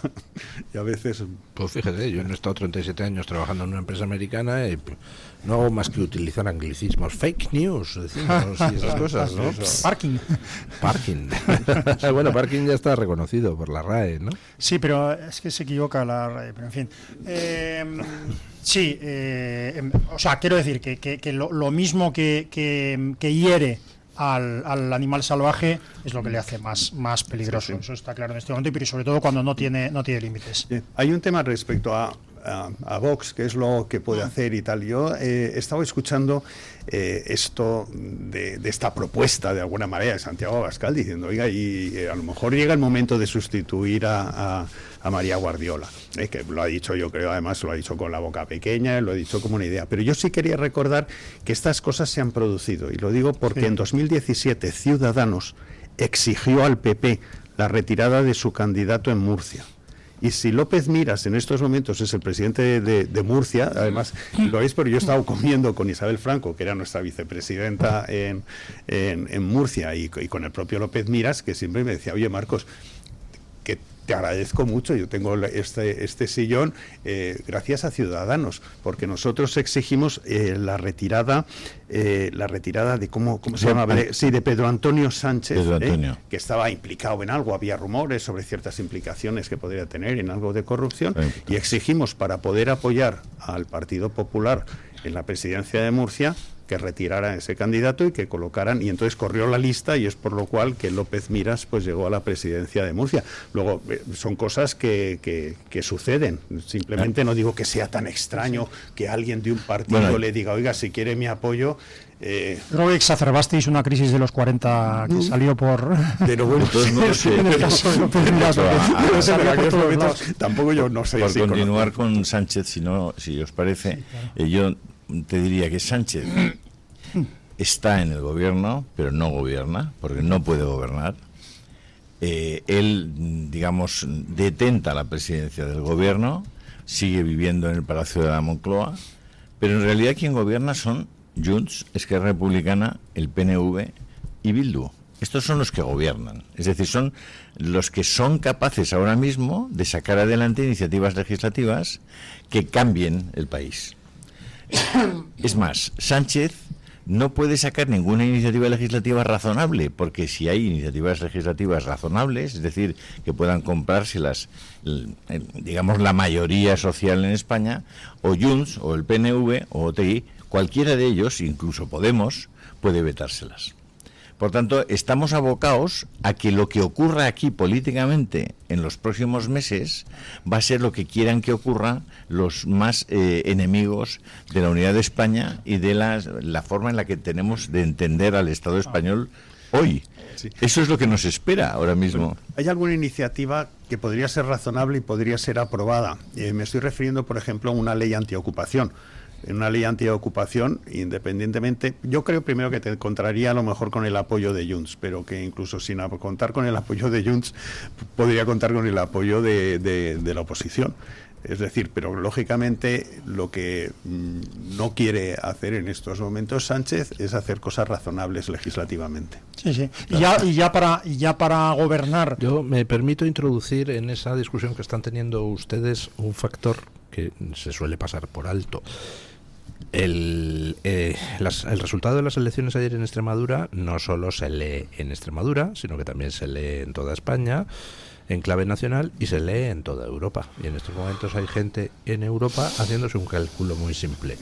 y a veces... Pues fíjate, yo he estado 37 años trabajando en una empresa americana y no hago más que utilizar anglicismos. Fake news, decimos, y esas cosas, ¿no? Parking. Bueno, parking ya está reconocido por la RAE, ¿no? Sí, pero es que se equivoca la RAE, pero en fin. Sí, o sea, quiero decir que lo mismo que hiere al animal salvaje es lo que le hace más peligroso. Sí. Eso está claro en este momento, pero sobre todo cuando no tiene límites. Sí. Hay un tema respecto a Vox, que es lo que puede hacer y tal. Yo he estado escuchando esto de esta propuesta de alguna manera de Santiago Abascal diciendo, oiga, y a lo mejor llega el momento de sustituir a María Guardiola, que lo ha dicho, yo creo, además lo ha dicho con la boca pequeña, lo ha dicho como una idea, pero yo sí quería recordar que estas cosas se han producido, y lo digo porque en 2017 Ciudadanos exigió al PP la retirada de su candidato en Murcia. Y si López Miras en estos momentos es el presidente de Murcia, además lo es, pero yo he estado comiendo con Isabel Franco, que era nuestra vicepresidenta en Murcia, y con el propio López Miras, que siempre me decía, oye Marcos, que te agradezco mucho, yo tengo este sillón gracias a Ciudadanos, porque nosotros exigimos la retirada de ¿cómo se llama? De Pedro Antonio Sánchez, que estaba implicado en algo, había rumores sobre ciertas implicaciones que podría tener en algo de corrupción, y exigimos para poder apoyar al Partido Popular en la presidencia de Murcia que retiraran ese candidato y que colocaran, y entonces corrió la lista, y es por lo cual que López Miras pues llegó a la presidencia de Murcia. Luego son cosas que suceden, simplemente no digo que sea tan extraño que alguien de un partido le diga, oiga, si quiere mi apoyo. Creo que exacerbasteis una crisis de los 40 que salió por... Pero bueno, en el caso de López Miras, tampoco yo no sé. Por continuar con Sánchez, si os parece, yo te diría que Sánchez está en el gobierno, pero no gobierna, porque no puede gobernar. Él, digamos, detenta la presidencia del gobierno, sigue viviendo en el Palacio de la Moncloa, pero en realidad quien gobierna son Junts, Esquerra Republicana, el PNV y Bildu. Estos son los que gobiernan, es decir, son los que son capaces ahora mismo de sacar adelante iniciativas legislativas que cambien el país. Es más, Sánchez no puede sacar ninguna iniciativa legislativa razonable, porque si hay iniciativas legislativas razonables, es decir, que puedan comprárselas, digamos, la mayoría social en España, o Junts, o el PNV, o OTI, cualquiera de ellos, incluso Podemos, puede vetárselas. Por tanto, estamos abocados a que lo que ocurra aquí políticamente en los próximos meses va a ser lo que quieran que ocurra los más enemigos de la unidad de España y de la forma en la que tenemos de entender al Estado español hoy. Sí. Eso es lo que nos espera ahora mismo. Bueno, ¿hay alguna iniciativa que podría ser razonable y podría ser aprobada? Me estoy refiriendo, por ejemplo, a una ley antiocupación. En una ley antiocupación, independientemente, yo creo primero que te encontraría a lo mejor con el apoyo de Junts, pero que incluso sin contar con el apoyo de Junts, podría contar con el apoyo de la oposición. Es decir, pero lógicamente lo que no quiere hacer en estos momentos Sánchez es hacer cosas razonables legislativamente. Sí, sí. Y ya para gobernar. Yo me permito introducir en esa discusión que están teniendo ustedes un factor que se suele pasar por alto. El resultado de las elecciones ayer en Extremadura no solo se lee en Extremadura, sino que también se lee en toda España, en clave nacional, y se lee en toda Europa. Y en estos momentos hay gente en Europa haciéndose un cálculo muy simple.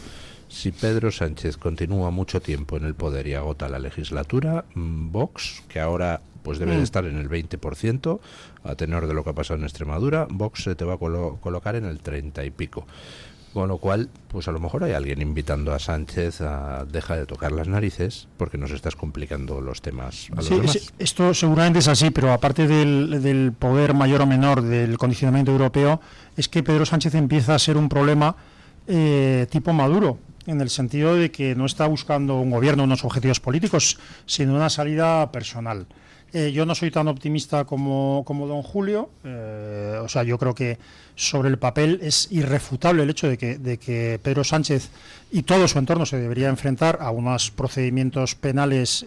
Si Pedro Sánchez continúa mucho tiempo en el poder y agota la legislatura, Vox, que ahora pues debe de estar en el 20%, a tenor de lo que ha pasado en Extremadura, Vox se te va a colocar en el 30 y pico. Con lo cual, pues a lo mejor hay alguien invitando a Sánchez a dejar de tocar las narices porque nos estás complicando los temas a los demás. Sí, esto seguramente es así, pero aparte del poder mayor o menor del condicionamiento europeo, es que Pedro Sánchez empieza a ser un problema tipo Maduro, en el sentido de que no está buscando un gobierno, unos objetivos políticos, sino una salida personal. Yo no soy tan optimista como don Julio. O sea, yo creo que sobre el papel es irrefutable el hecho de que Pedro Sánchez y todo su entorno se debería enfrentar a unos procedimientos penales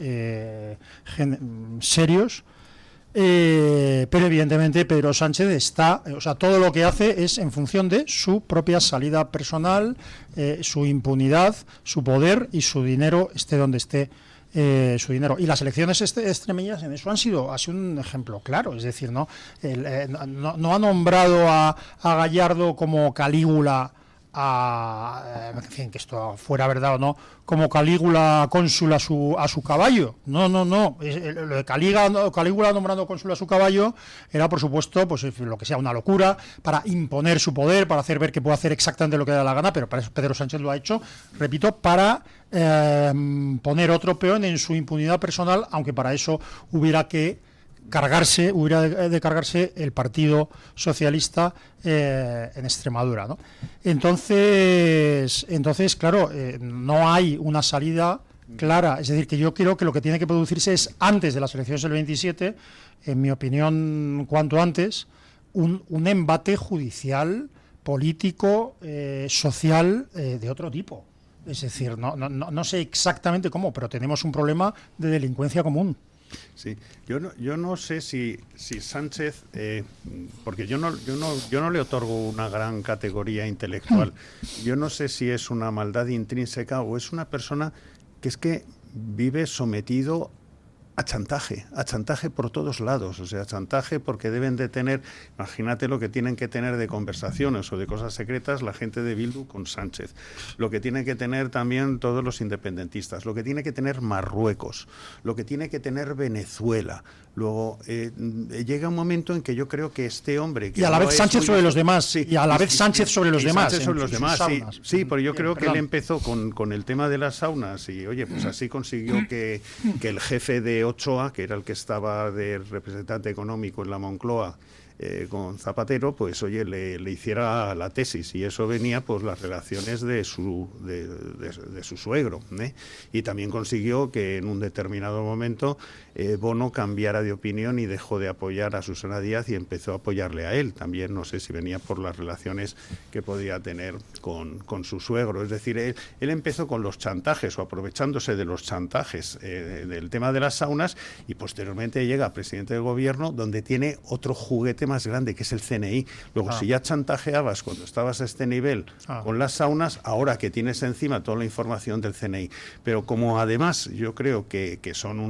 serios. Pero evidentemente Pedro Sánchez está, o sea, todo lo que hace es en función de su propia salida personal, su impunidad, su poder y su dinero, esté donde esté su dinero. Y las elecciones extremeñas en eso ha sido un ejemplo claro. Es decir, no ha nombrado a Gallardo como Calígula, en fin, que esto fuera verdad o no, como Calígula cónsul a su caballo. No. Lo de Calígula nombrando cónsul a su caballo era, por supuesto, pues lo que sea, una locura, para imponer su poder, para hacer ver que puede hacer exactamente lo que le da la gana, pero para eso Pedro Sánchez lo ha hecho, repito, para poner otro peón en su impunidad personal, aunque para eso hubiera de cargarse el Partido Socialista en Extremadura, ¿no? Entonces, claro, no hay una salida clara. Es decir, que yo creo que lo que tiene que producirse es, antes de las elecciones del 27, en mi opinión, cuanto antes, un embate judicial, político, social, de otro tipo. Es decir, no sé exactamente cómo, pero tenemos un problema de delincuencia común. Sí, yo no sé si Sánchez, porque yo no le otorgo una gran categoría intelectual. Yo no sé si es una maldad intrínseca o es una persona que es que vive sometido a chantaje por todos lados. O sea, chantaje porque deben de tener, imagínate lo que tienen que tener de conversaciones o de cosas secretas la gente de Bildu con Sánchez, lo que tienen que tener también todos los independentistas, lo que tiene que tener Marruecos, lo que tiene que tener Venezuela. Luego llega un momento en que yo creo que este hombre... Y a la vez Sánchez sobre los demás. Sí, y a la vez Sánchez sobre los demás. Sánchez sobre los demás, sí, pero yo creo que él empezó con el tema de las saunas y, oye, pues así consiguió que el jefe de Ochoa, que era el que estaba de representante económico en la Moncloa, con Zapatero, pues oye, le hiciera la tesis, y eso venía pues las relaciones de su suegro, y también consiguió que en un determinado momento Bono cambiara de opinión y dejó de apoyar a Susana Díaz y empezó a apoyarle a él. También no sé si venía por las relaciones que podía tener con su suegro. Es decir, él empezó con los chantajes o aprovechándose de los chantajes del tema de las saunas, y posteriormente llega presidente del gobierno, donde tiene otro juguete más grande, que es el CNI. Luego, si ya chantajeabas cuando estabas a este nivel con las saunas, ahora que tienes encima toda la información del CNI. Pero como además yo creo que son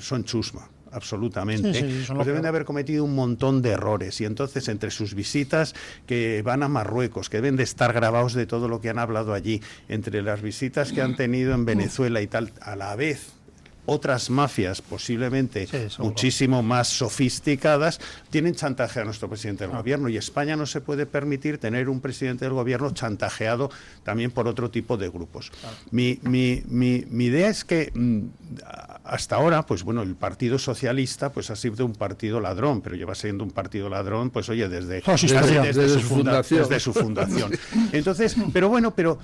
son chusma, absolutamente, pues deben de haber cometido un montón de errores, y entonces entre sus visitas que van a Marruecos, que deben de estar grabados de todo lo que han hablado allí, entre las visitas que han tenido en Venezuela y tal, a la vez otras mafias posiblemente muchísimo más sofisticadas tienen chantaje a nuestro presidente del gobierno, y España no se puede permitir tener un presidente del gobierno chantajeado también por otro tipo de grupos. Mi idea es que hasta ahora, pues bueno, el Partido Socialista pues ha sido un partido ladrón, pero lleva siendo un partido ladrón, pues oye, desde su fundación. Entonces, pero bueno, pero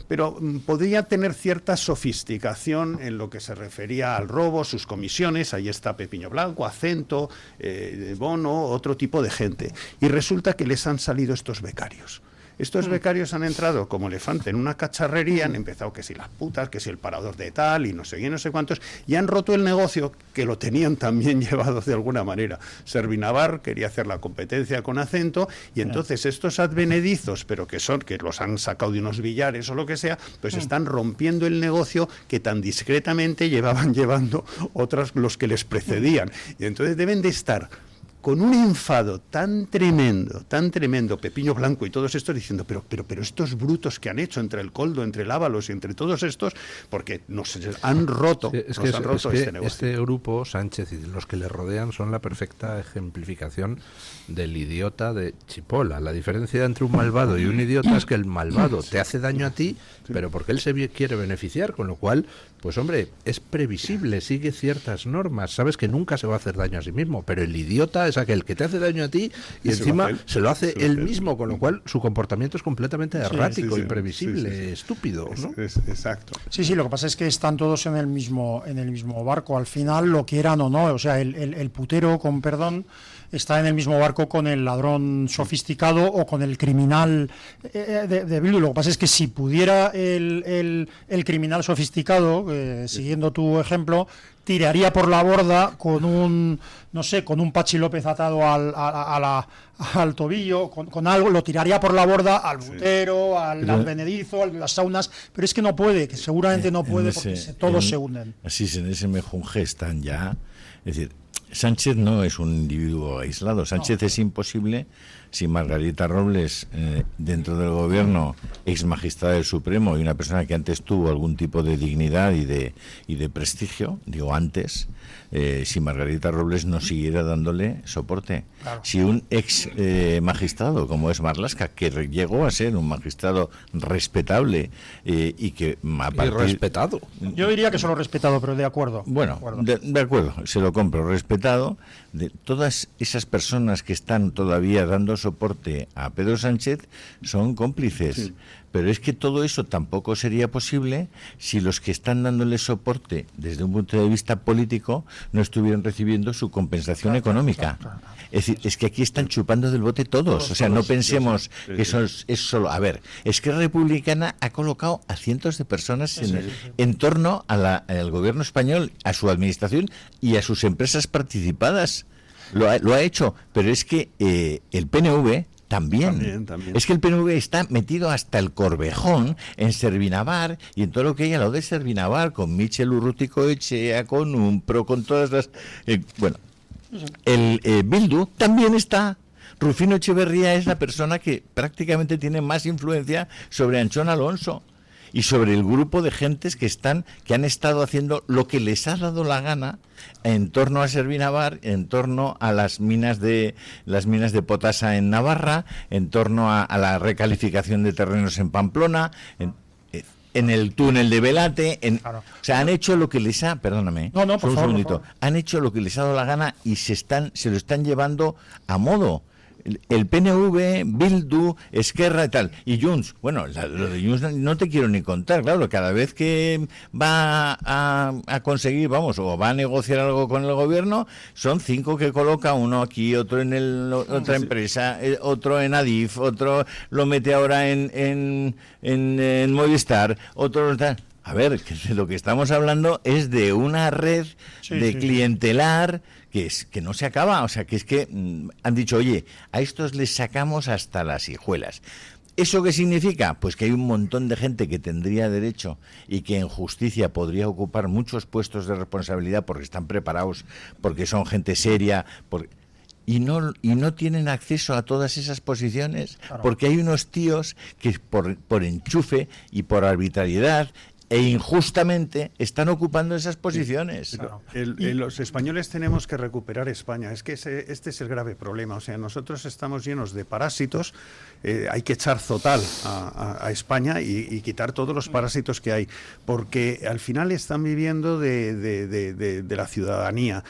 podría tener cierta sofisticación en lo que se refería al robo, sus comisiones. Ahí está Pepiño Blanco, Acento, Bono, otro tipo de gente. Y resulta que les han salido estos becarios. Estos becarios han entrado como elefante en una cacharrería, han empezado que si las putas, que si el parador de tal, y no sé qué, no sé cuántos, y han roto el negocio que lo tenían también llevado de alguna manera. Servinavar quería hacer la competencia con Acento, y entonces estos advenedizos, pero que los han sacado de unos billares o lo que sea, pues están rompiendo el negocio que tan discretamente llevaban llevando los que les precedían. Y entonces deben de estar con un enfado tan tremendo, Pepiño Blanco y todos estos diciendo, pero estos brutos que han hecho entre el Coldo, entre el Ábalos y entre todos estos, porque nos han roto, este negocio. Este grupo, Sánchez y los que le rodean, son la perfecta ejemplificación del idiota de Chipola. La diferencia entre un malvado y un idiota es que el malvado te hace daño a ti, pero porque él se quiere beneficiar, con lo cual, pues hombre, es previsible, sigue ciertas normas, sabes que nunca se va a hacer daño a sí mismo, pero el idiota es aquel que te hace daño a ti y encima se lo hace él mismo, con lo cual su comportamiento es completamente errático, imprevisible, estúpido, ¿no? Exacto. Sí, lo que pasa es que están todos en el mismo barco. Al final, lo quieran o no, o sea, el putero, con perdón, está en el mismo barco con el ladrón sofisticado o con el criminal de Bildu. Lo que pasa es que si pudiera el criminal sofisticado, siguiendo tu ejemplo, tiraría por la borda con un Pachi López atado al tobillo, con algo, lo tiraría por la borda al butero, al benedizo, a las saunas, pero es que no puede, que seguramente no puede, porque todos se hunden. Así es, en ese mejunje están ya, es decir, Sánchez no es un individuo aislado. Sánchez es imposible si Margarita Robles, dentro del gobierno, ex magistrada del Supremo y una persona que antes tuvo algún tipo de dignidad y de prestigio, digo antes, si Margarita Robles no siguiera dándole soporte. Claro. Si un ex magistrado como es Marlaska, que llegó a ser un magistrado respetable y que respetado. Yo diría que solo respetado, pero de acuerdo. Bueno, de acuerdo, se lo compro, respetado. De todas esas personas que están todavía dando soporte a Pedro Sánchez son cómplices. Sí. Pero es que todo eso tampoco sería posible si los que están dándole soporte desde un punto de vista político no estuvieran recibiendo su compensación económica. Es decir, es que aquí están chupando del bote todos. O sea, no pensemos que eso es solo... A ver, Esquerra Republicana ha colocado a cientos de personas en torno al gobierno español, a su administración y a sus empresas participadas. Lo ha hecho, pero es que el PNV... También. Es que el PNV está metido hasta el corvejón en Servinavar y en todo lo que hay a lo de Servinavar, con Michel Urruticoechea, con Umpro, con todas las... el Bildu también está. Rufino Echeverría es la persona que prácticamente tiene más influencia sobre Anchón Alonso y sobre el grupo de gentes que han estado haciendo lo que les ha dado la gana en torno a Servinavar, en torno a las minas de potasa en Navarra, en torno a la recalificación de terrenos en Pamplona, en el túnel de Velate, claro. O sea, han hecho lo que les ha, perdóname, por favor. Han hecho lo que les ha dado la gana y se lo están llevando a modo. El PNV, Bildu, Esquerra y tal. Y Junts, bueno, lo de Junts no te quiero ni contar, claro, cada vez que va a conseguir, o va a negociar algo con el gobierno, son 5 que coloca, uno aquí, otro en otra empresa, otro en Adif, otro lo mete ahora en Movistar, otro... A ver, que de lo que estamos hablando es de una red clientelar que no se acaba, o sea, que es que han dicho, oye, a estos les sacamos hasta las hijuelas. ¿Eso qué significa? Pues que hay un montón de gente que tendría derecho y que en justicia podría ocupar muchos puestos de responsabilidad porque están preparados, porque son gente seria, y no tienen acceso a todas esas posiciones, claro. Porque hay unos tíos que por enchufe y por arbitrariedad e injustamente están ocupando esas posiciones. Claro. Los españoles tenemos que recuperar España. Es que este es el grave problema. O sea, nosotros estamos llenos de parásitos. Hay que echar Zotal a España y quitar todos los parásitos que hay, porque al final están viviendo de la ciudadanía.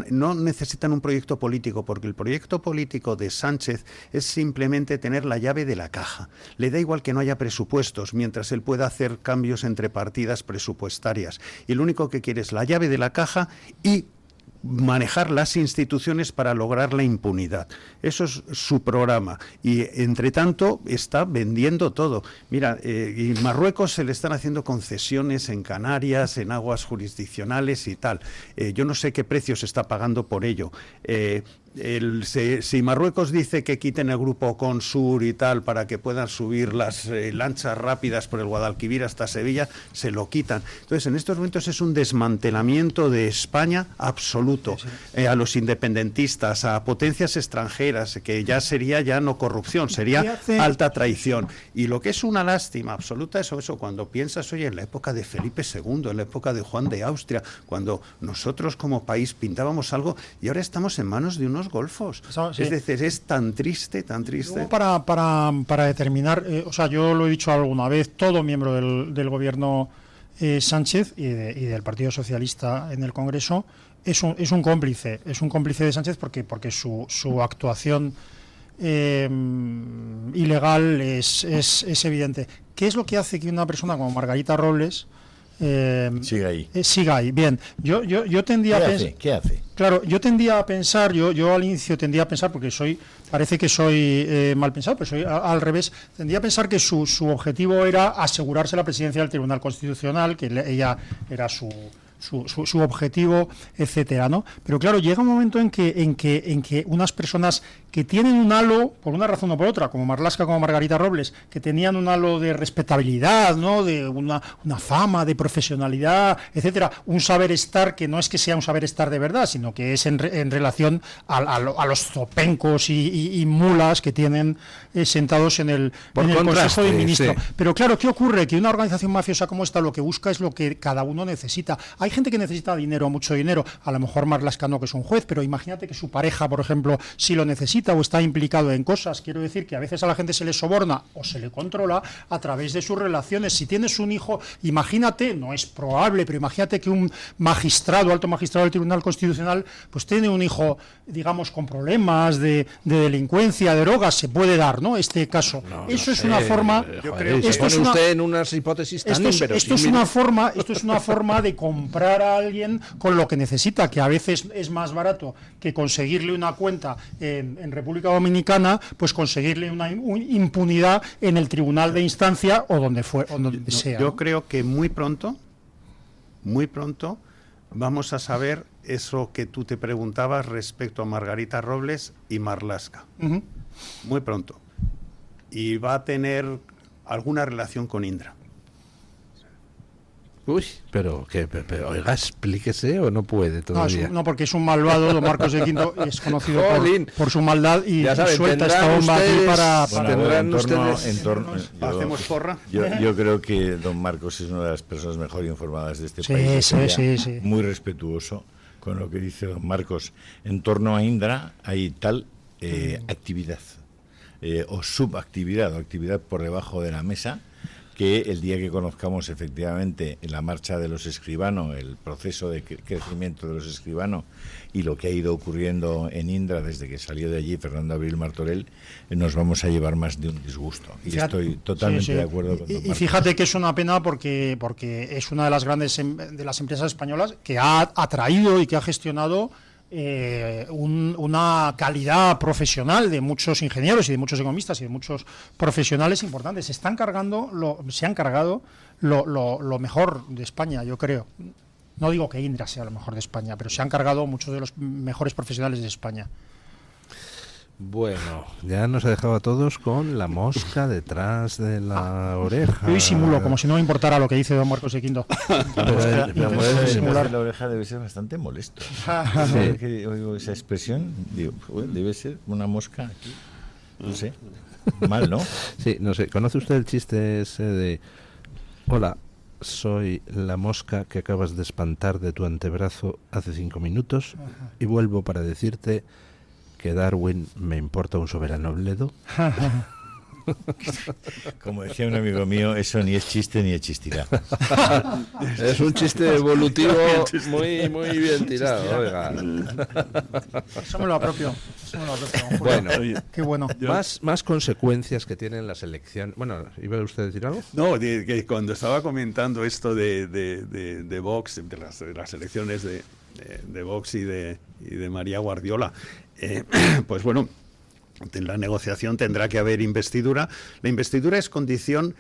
No necesitan un proyecto político, porque el proyecto político de Sánchez es simplemente tener la llave de la caja. Le da igual que no haya presupuestos, mientras él pueda hacer cambios entre partidas presupuestarias. Y lo único que quiere es la llave de la caja y manejar las instituciones para lograr la impunidad. Eso es su programa. Y, entre tanto, está vendiendo todo. Mira, y Marruecos se le están haciendo concesiones en Canarias, en aguas jurisdiccionales y tal. Yo no sé qué precio se está pagando por ello. Si Marruecos dice que quiten el grupo Consur y tal para que puedan subir las lanchas rápidas por el Guadalquivir hasta Sevilla, se lo quitan. Entonces, en estos momentos es un desmantelamiento de España absoluto. A los independentistas, a potencias extranjeras, que ya sería ya no corrupción, sería alta traición. Y lo que es una lástima absoluta es eso, cuando piensas, oye, en la época de Felipe II, en la época de Juan de Austria, cuando nosotros como país pintábamos algo y ahora estamos en manos de unos golfos. Sí. Es decir, es tan triste, tan triste. Para determinar, o sea, yo lo he dicho alguna vez, todo miembro del gobierno Sánchez y del Partido Socialista en el Congreso es un cómplice de Sánchez porque su actuación ilegal es evidente. ¿Qué es lo que hace que una persona como Margarita Robles siga ahí? Bien, yo tendía a pensar... ¿Qué hace? Claro, yo tendía a pensar, yo al inicio tendía a pensar, porque parece que soy mal pensado, pero soy al revés, tendía a pensar que su objetivo era asegurarse la presidencia del Tribunal Constitucional, que ella era su objetivo, etcétera, ¿no? Pero claro, llega un momento en que unas personas que tienen un halo, por una razón o por otra, como Marlaska, como Margarita Robles, que tenían un halo de respetabilidad, ¿no? De una fama, de profesionalidad, etcétera, un saber estar que no es que sea un saber estar de verdad, sino que es en relación a los zopencos y mulas que tienen sentados en el Consejo de Ministros. Sí. Pero claro, ¿qué ocurre? Que una organización mafiosa como esta lo que busca es lo que cada uno necesita. Hay gente que necesita dinero, mucho dinero, a lo mejor Marlaska no, que es un juez, pero imagínate que su pareja, por ejemplo, si lo necesita o está implicado en cosas. Quiero decir que a veces a la gente se le soborna o se le controla a través de sus relaciones. Si tienes un hijo, imagínate, no es probable, pero imagínate que un alto magistrado del Tribunal Constitucional, pues tiene un hijo, digamos, con problemas de delincuencia, de drogas, se puede dar, ¿no? Este caso. Eso es una forma... Yo creo que esto pone usted en unas hipótesis tan inverosímiles. Esto es una forma de comprar a alguien con lo que necesita, que a veces es más barato que conseguirle una cuenta en República Dominicana, pues conseguirle una impunidad en el tribunal de instancia o donde sea. Yo creo que muy pronto vamos a saber eso que tú te preguntabas respecto a Margarita Robles y Marlaska. Uh-huh. Muy pronto. Y va a tener alguna relación con Indra. Uy, pero oiga, explíquese o no puede todavía. No, porque es un malvado, don Marcos de Quinto, y es conocido por su maldad y suelta esta bomba aquí para... Tendrán ustedes... ¿Hacemos porra? Yo creo que don Marcos es una de las personas mejor informadas de este país. Sí. Muy respetuoso con lo que dice don Marcos. En torno a Indra hay tal actividad, o subactividad, o actividad por debajo de la mesa, que el día que conozcamos efectivamente la marcha de los escribanos, el proceso de crecimiento de los escribanos y lo que ha ido ocurriendo en Indra desde que salió de allí Fernando Abril Martorell, nos vamos a llevar más de un disgusto. Y estoy totalmente de acuerdo con don Marcos. Y fíjate que es una pena porque es una de las grandes de las empresas españolas que ha atraído y que ha gestionado una calidad profesional de muchos ingenieros y de muchos economistas y de muchos profesionales importantes. Se han cargado lo mejor de España, yo creo. No digo que Indra sea lo mejor de España, pero se han cargado muchos de los mejores profesionales de España. Bueno, ya nos ha dejado a todos con la mosca detrás de la oreja. Yo disimulo, como si no me importara lo que dice don Marcos de Quinto. La oreja debe ser bastante molesto. Sí. Que oigo esa expresión, digo, debe ser una mosca aquí. No sé, mal, ¿no? Sí, no sé. ¿Conoce usted el chiste ese de: hola, soy la mosca que acabas de espantar de tu antebrazo hace 5 minutos y vuelvo para decirte que Darwin me importa un soberano bledo? Como decía un amigo mío, eso ni es chiste ni existirá. Es un chiste evolutivo muy bien tirado, oiga. Eso me lo apropio. Bueno, qué bueno. Más consecuencias que tienen las elecciones. Bueno, ¿iba usted a decir algo? No, que cuando estaba comentando esto de Vox, de las elecciones de Vox y de María Guardiola, pues bueno, en la negociación tendrá que haber investidura. La investidura es condición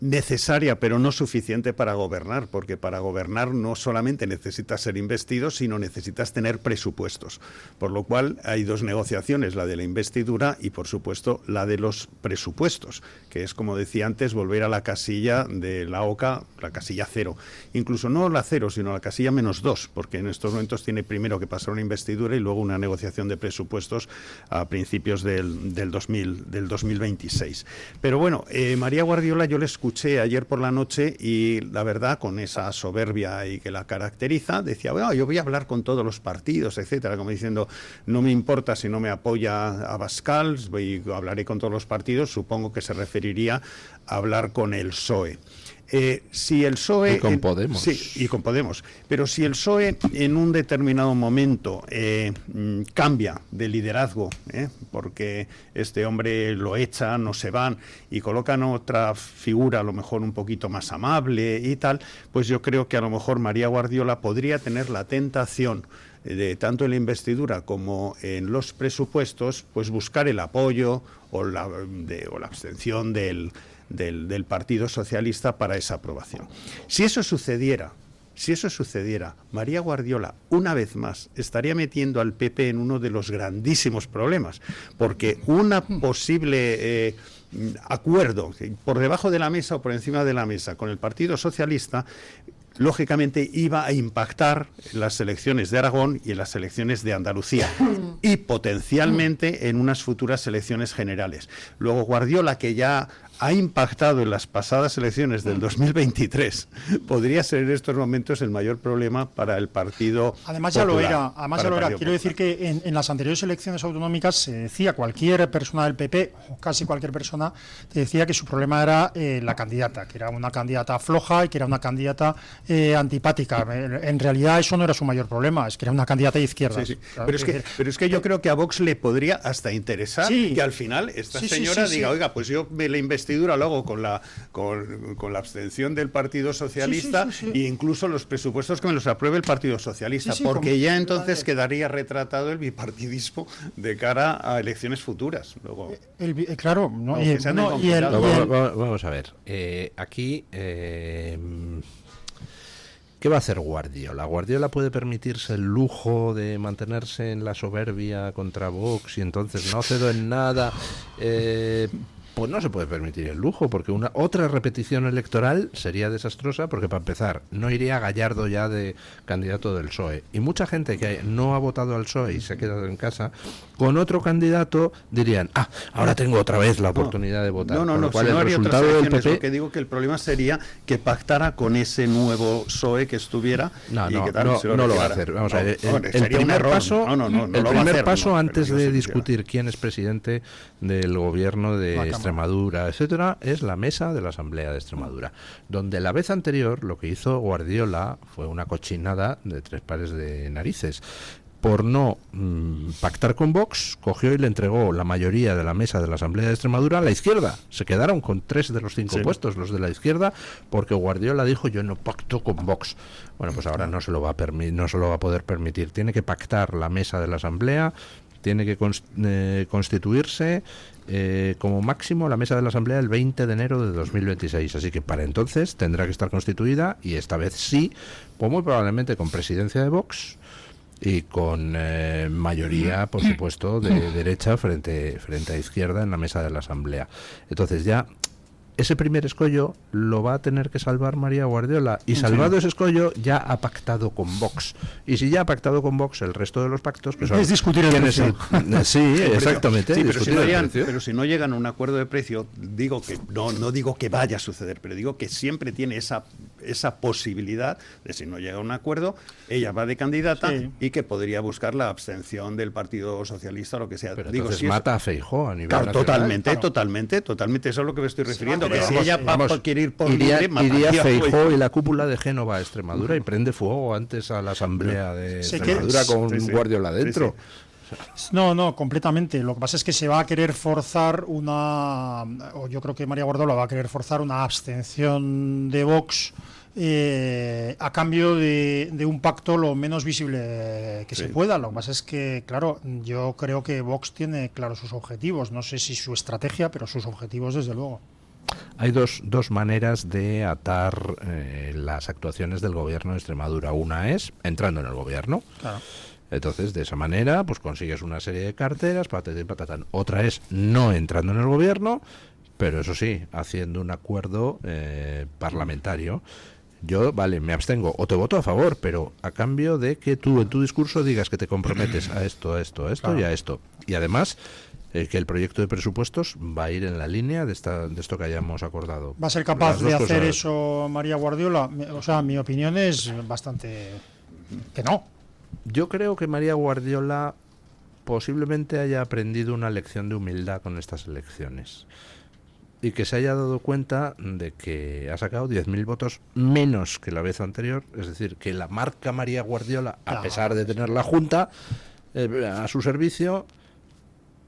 necesaria, pero no suficiente para gobernar, porque para gobernar no solamente necesitas ser investido, sino necesitas tener presupuestos. Por lo cual hay dos negociaciones, la de la investidura y, por supuesto, la de los presupuestos, que es, como decía antes, volver a la casilla de la OCA, la casilla 0. Incluso no la 0, sino la casilla -2, porque en estos momentos tiene primero que pasar una investidura y luego una negociación de presupuestos a principios del 2026. Pero bueno, María Guardiola, yo le escuché ayer por la noche y la verdad, con esa soberbia y que la caracteriza, decía, bueno, yo voy a hablar con todos los partidos, etcétera, como diciendo, no me importa si no me apoya Abascal, hablaré con todos los partidos. Supongo que se referiría a hablar con el PSOE. Si el PSOE... Y con Podemos. Sí, y con Podemos. Pero si el PSOE en un determinado momento cambia de liderazgo, porque este hombre lo echan, no se van, y colocan otra figura a lo mejor un poquito más amable y tal, pues yo creo que a lo mejor María Guardiola podría tener la tentación de tanto en la investidura como en los presupuestos, pues buscar el apoyo o la abstención del Partido Socialista para esa aprobación. Si eso sucediera, María Guardiola, una vez más, estaría metiendo al PP en uno de los grandísimos problemas, porque una posible acuerdo por debajo de la mesa o por encima de la mesa con el Partido Socialista, lógicamente iba a impactar en las elecciones de Aragón y en las elecciones de Andalucía y potencialmente en unas futuras elecciones generales. Luego Guardiola, que ya ha impactado en las pasadas elecciones del 2023, podría ser en estos momentos el mayor problema para el Partido Además ya Popular, lo era. Quiero decir que en las anteriores elecciones autonómicas se decía, cualquier persona del PP, o casi cualquier persona, te decía que su problema era la candidata, que era una candidata floja y que era una candidata antipática. En realidad eso no era su mayor problema, es que era una candidata de izquierdas. Sí. Claro, pero es que yo creo que a Vox le podría hasta interesar que al final esta señora diga, oiga, pues yo me la investidura luego con la abstención del Partido Socialista e incluso los presupuestos que me los apruebe el Partido Socialista, porque ya entonces quedaría retratado el bipartidismo de cara a elecciones futuras. Luego, claro, no, vamos a ver. Aquí... ¿qué va a hacer Guardiola? ¿Guardiola puede permitirse el lujo de mantenerse en la soberbia contra Vox y entonces no cedo en nada? Pues no se puede permitir el lujo, porque otra repetición electoral sería desastrosa, porque para empezar, no iría Gallardo ya de candidato del PSOE. Y mucha gente que no ha votado al PSOE y se ha quedado en casa, con otro candidato dirían, ahora tengo otra vez la oportunidad de votar. No, cual, el resultado del PP... Lo que digo que el problema sería que pactara con ese nuevo PSOE que estuviera. No lo va a hacer. Vamos a ver, el primer paso antes de discutir quién es presidente del gobierno de Extremadura, etcétera, es la mesa de la Asamblea de Extremadura, donde la vez anterior lo que hizo Guardiola fue una cochinada de 3 pares de narices. Por no pactar con Vox, cogió y le entregó la mayoría de la mesa de la Asamblea de Extremadura a la izquierda. Se quedaron con 3 de los 5 puestos, los de la izquierda, porque Guardiola dijo, yo no pacto con Vox. Bueno, pues ahora no se lo va a poder permitir. Tiene que pactar la mesa de la Asamblea, tiene que constituirse como máximo la mesa de la Asamblea el 20 de enero de 2026. Así que para entonces tendrá que estar constituida, y esta vez sí, pues muy probablemente con presidencia de Vox y con mayoría, por supuesto, de derecha frente a izquierda en la mesa de la Asamblea. Entonces ya ese primer escollo lo va a tener que salvar María Guardiola, y salvado ese escollo ya ha pactado con Vox, y si ya ha pactado con Vox, el resto de los pactos que son, es discutir el precio. Sí, exactamente. Pero si no llegan a un acuerdo de precio, digo que no digo que vaya a suceder, pero digo que siempre tiene esa posibilidad de, si no llega a un acuerdo, ella va de candidata y que podría buscar la abstención del Partido Socialista o lo que sea. Pero digo, si mata a Feijóo a nivel nacional. Totalmente, eso es lo que me estoy refiriendo. Que si ella quiere ir por libre, iría Feijóo y la cúpula de Génova a Extremadura y prende fuego antes a la Asamblea de Extremadura con Guardiola dentro. No, completamente. Lo que pasa es que se va a querer forzar yo creo que María Guardiola va a querer forzar una abstención de Vox a cambio de un pacto lo menos visible que se pueda. Lo que pasa es que, claro, yo creo que Vox tiene claros sus objetivos. No sé si su estrategia, pero sus objetivos desde luego. Hay dos maneras de atar las actuaciones del gobierno de Extremadura. Una es entrando en el gobierno. Claro. Entonces, de esa manera, pues consigues una serie de carteras, patatán. Otra es no entrando en el gobierno, pero eso sí, haciendo un acuerdo parlamentario. Yo, me abstengo o te voto a favor, pero a cambio de que tú en tu discurso digas que te comprometes a esto claro. Y a esto. Y además, que el proyecto de presupuestos va a ir en la línea de esto que hayamos acordado. ¿Va a ser capaz de hacer eso María Guardiola? O sea, mi opinión es bastante que no. Yo creo que María Guardiola posiblemente haya aprendido una lección de humildad con estas elecciones. y que se haya dado cuenta de que ha sacado 10.000 votos menos que la vez anterior, es decir, que la marca María Guardiola, a pesar de tener la Junta a su servicio,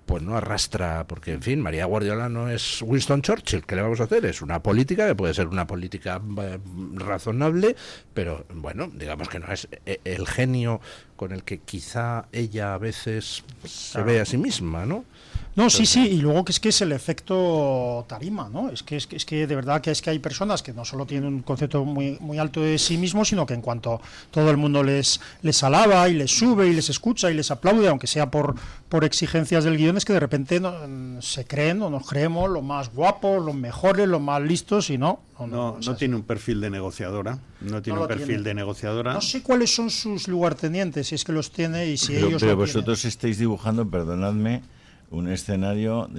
pues no arrastra, porque en fin, María Guardiola no es Winston Churchill, ¿qué le vamos a hacer? Es una política que puede ser una política razonable, pero bueno, digamos que no es el genio con el que quizá ella a veces se ve a sí misma, ¿no? No, sí, y luego que es el efecto tarima, ¿no? Es que de verdad que hay personas que no solo tienen un concepto muy alto de sí mismos, sino que en cuanto todo el mundo les alaba y les sube y les escucha y les aplaude, aunque sea por exigencias del guión, es que de repente se creen o nos creemos los más guapos, los mejores, los más listos, y no tiene un perfil de negociadora. No tiene un perfil de negociadora. No sé cuáles son sus lugartenientes, si es que los tiene y si ellos pero lo vosotros tienen. estáis dibujando, perdonadme, un escenario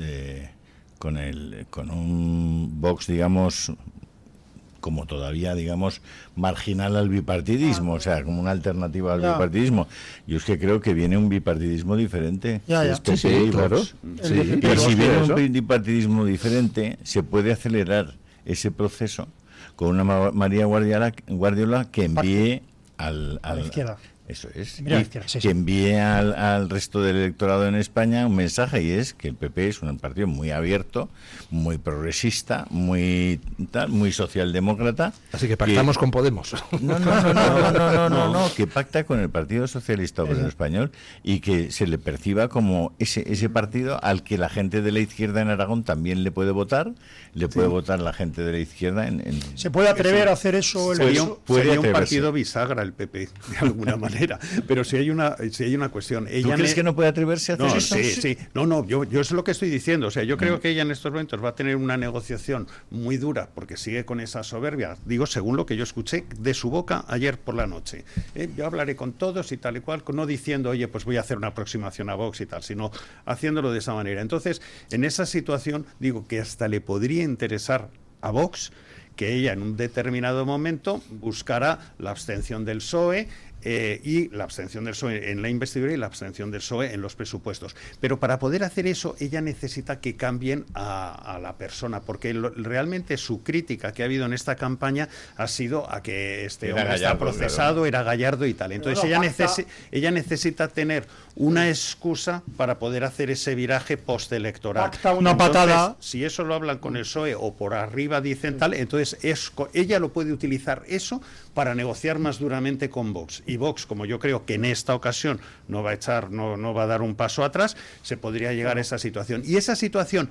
con un Vox, digamos, como todavía, digamos, marginal al bipartidismo, o sea, como una alternativa al bipartidismo. Yo es que creo que viene un bipartidismo diferente. Es PP y claro. Vox. Sí. Y si viene un bipartidismo diferente, se puede acelerar ese proceso con una María Guardiola que envíe a la izquierda. Eso es. Que envíe al resto del electorado en España un mensaje, y es que el PP es un partido muy abierto, muy progresista, muy socialdemócrata. Así que pactamos con Podemos. No, que pacta con el Partido Socialista Obrero Español y que se le perciba como ese partido al que la gente de la izquierda en Aragón también le puede votar, puede votar la gente de la izquierda en ¿Se puede atrever a hacer eso? Sería un partido bisagra el PP, de alguna manera. Pero si hay una cuestión. ¿Tú crees que no puede atreverse a hacer eso? Sí. Yo es lo que estoy diciendo. O sea, yo creo que ella en estos momentos va a tener una negociación muy dura porque sigue con esa soberbia. Digo, según lo que yo escuché de su boca ayer por la noche. Yo hablaré con todos y tal y cual, no diciendo, oye, pues voy a hacer una aproximación a Vox y tal, sino haciéndolo de esa manera. Entonces, en esa situación, digo que hasta le podría interesar a Vox que ella en un determinado momento buscara la abstención del PSOE, y la abstención del PSOE en la investidura y la abstención del PSOE en los presupuestos. Pero para poder hacer eso, ella necesita que cambien a la persona, porque realmente su crítica que ha habido en esta campaña ha sido a que este hombre está procesado, era Gallardo y tal. Entonces ella necesita tener una excusa para poder hacer ese viraje postelectoral. Patada. Si eso lo hablan con el PSOE o por arriba dicen tal, entonces ella lo puede utilizar eso para negociar más duramente con Vox. Y Vox, como yo creo que en esta ocasión no va a dar un paso atrás, se podría llegar a esa situación. Y esa situación,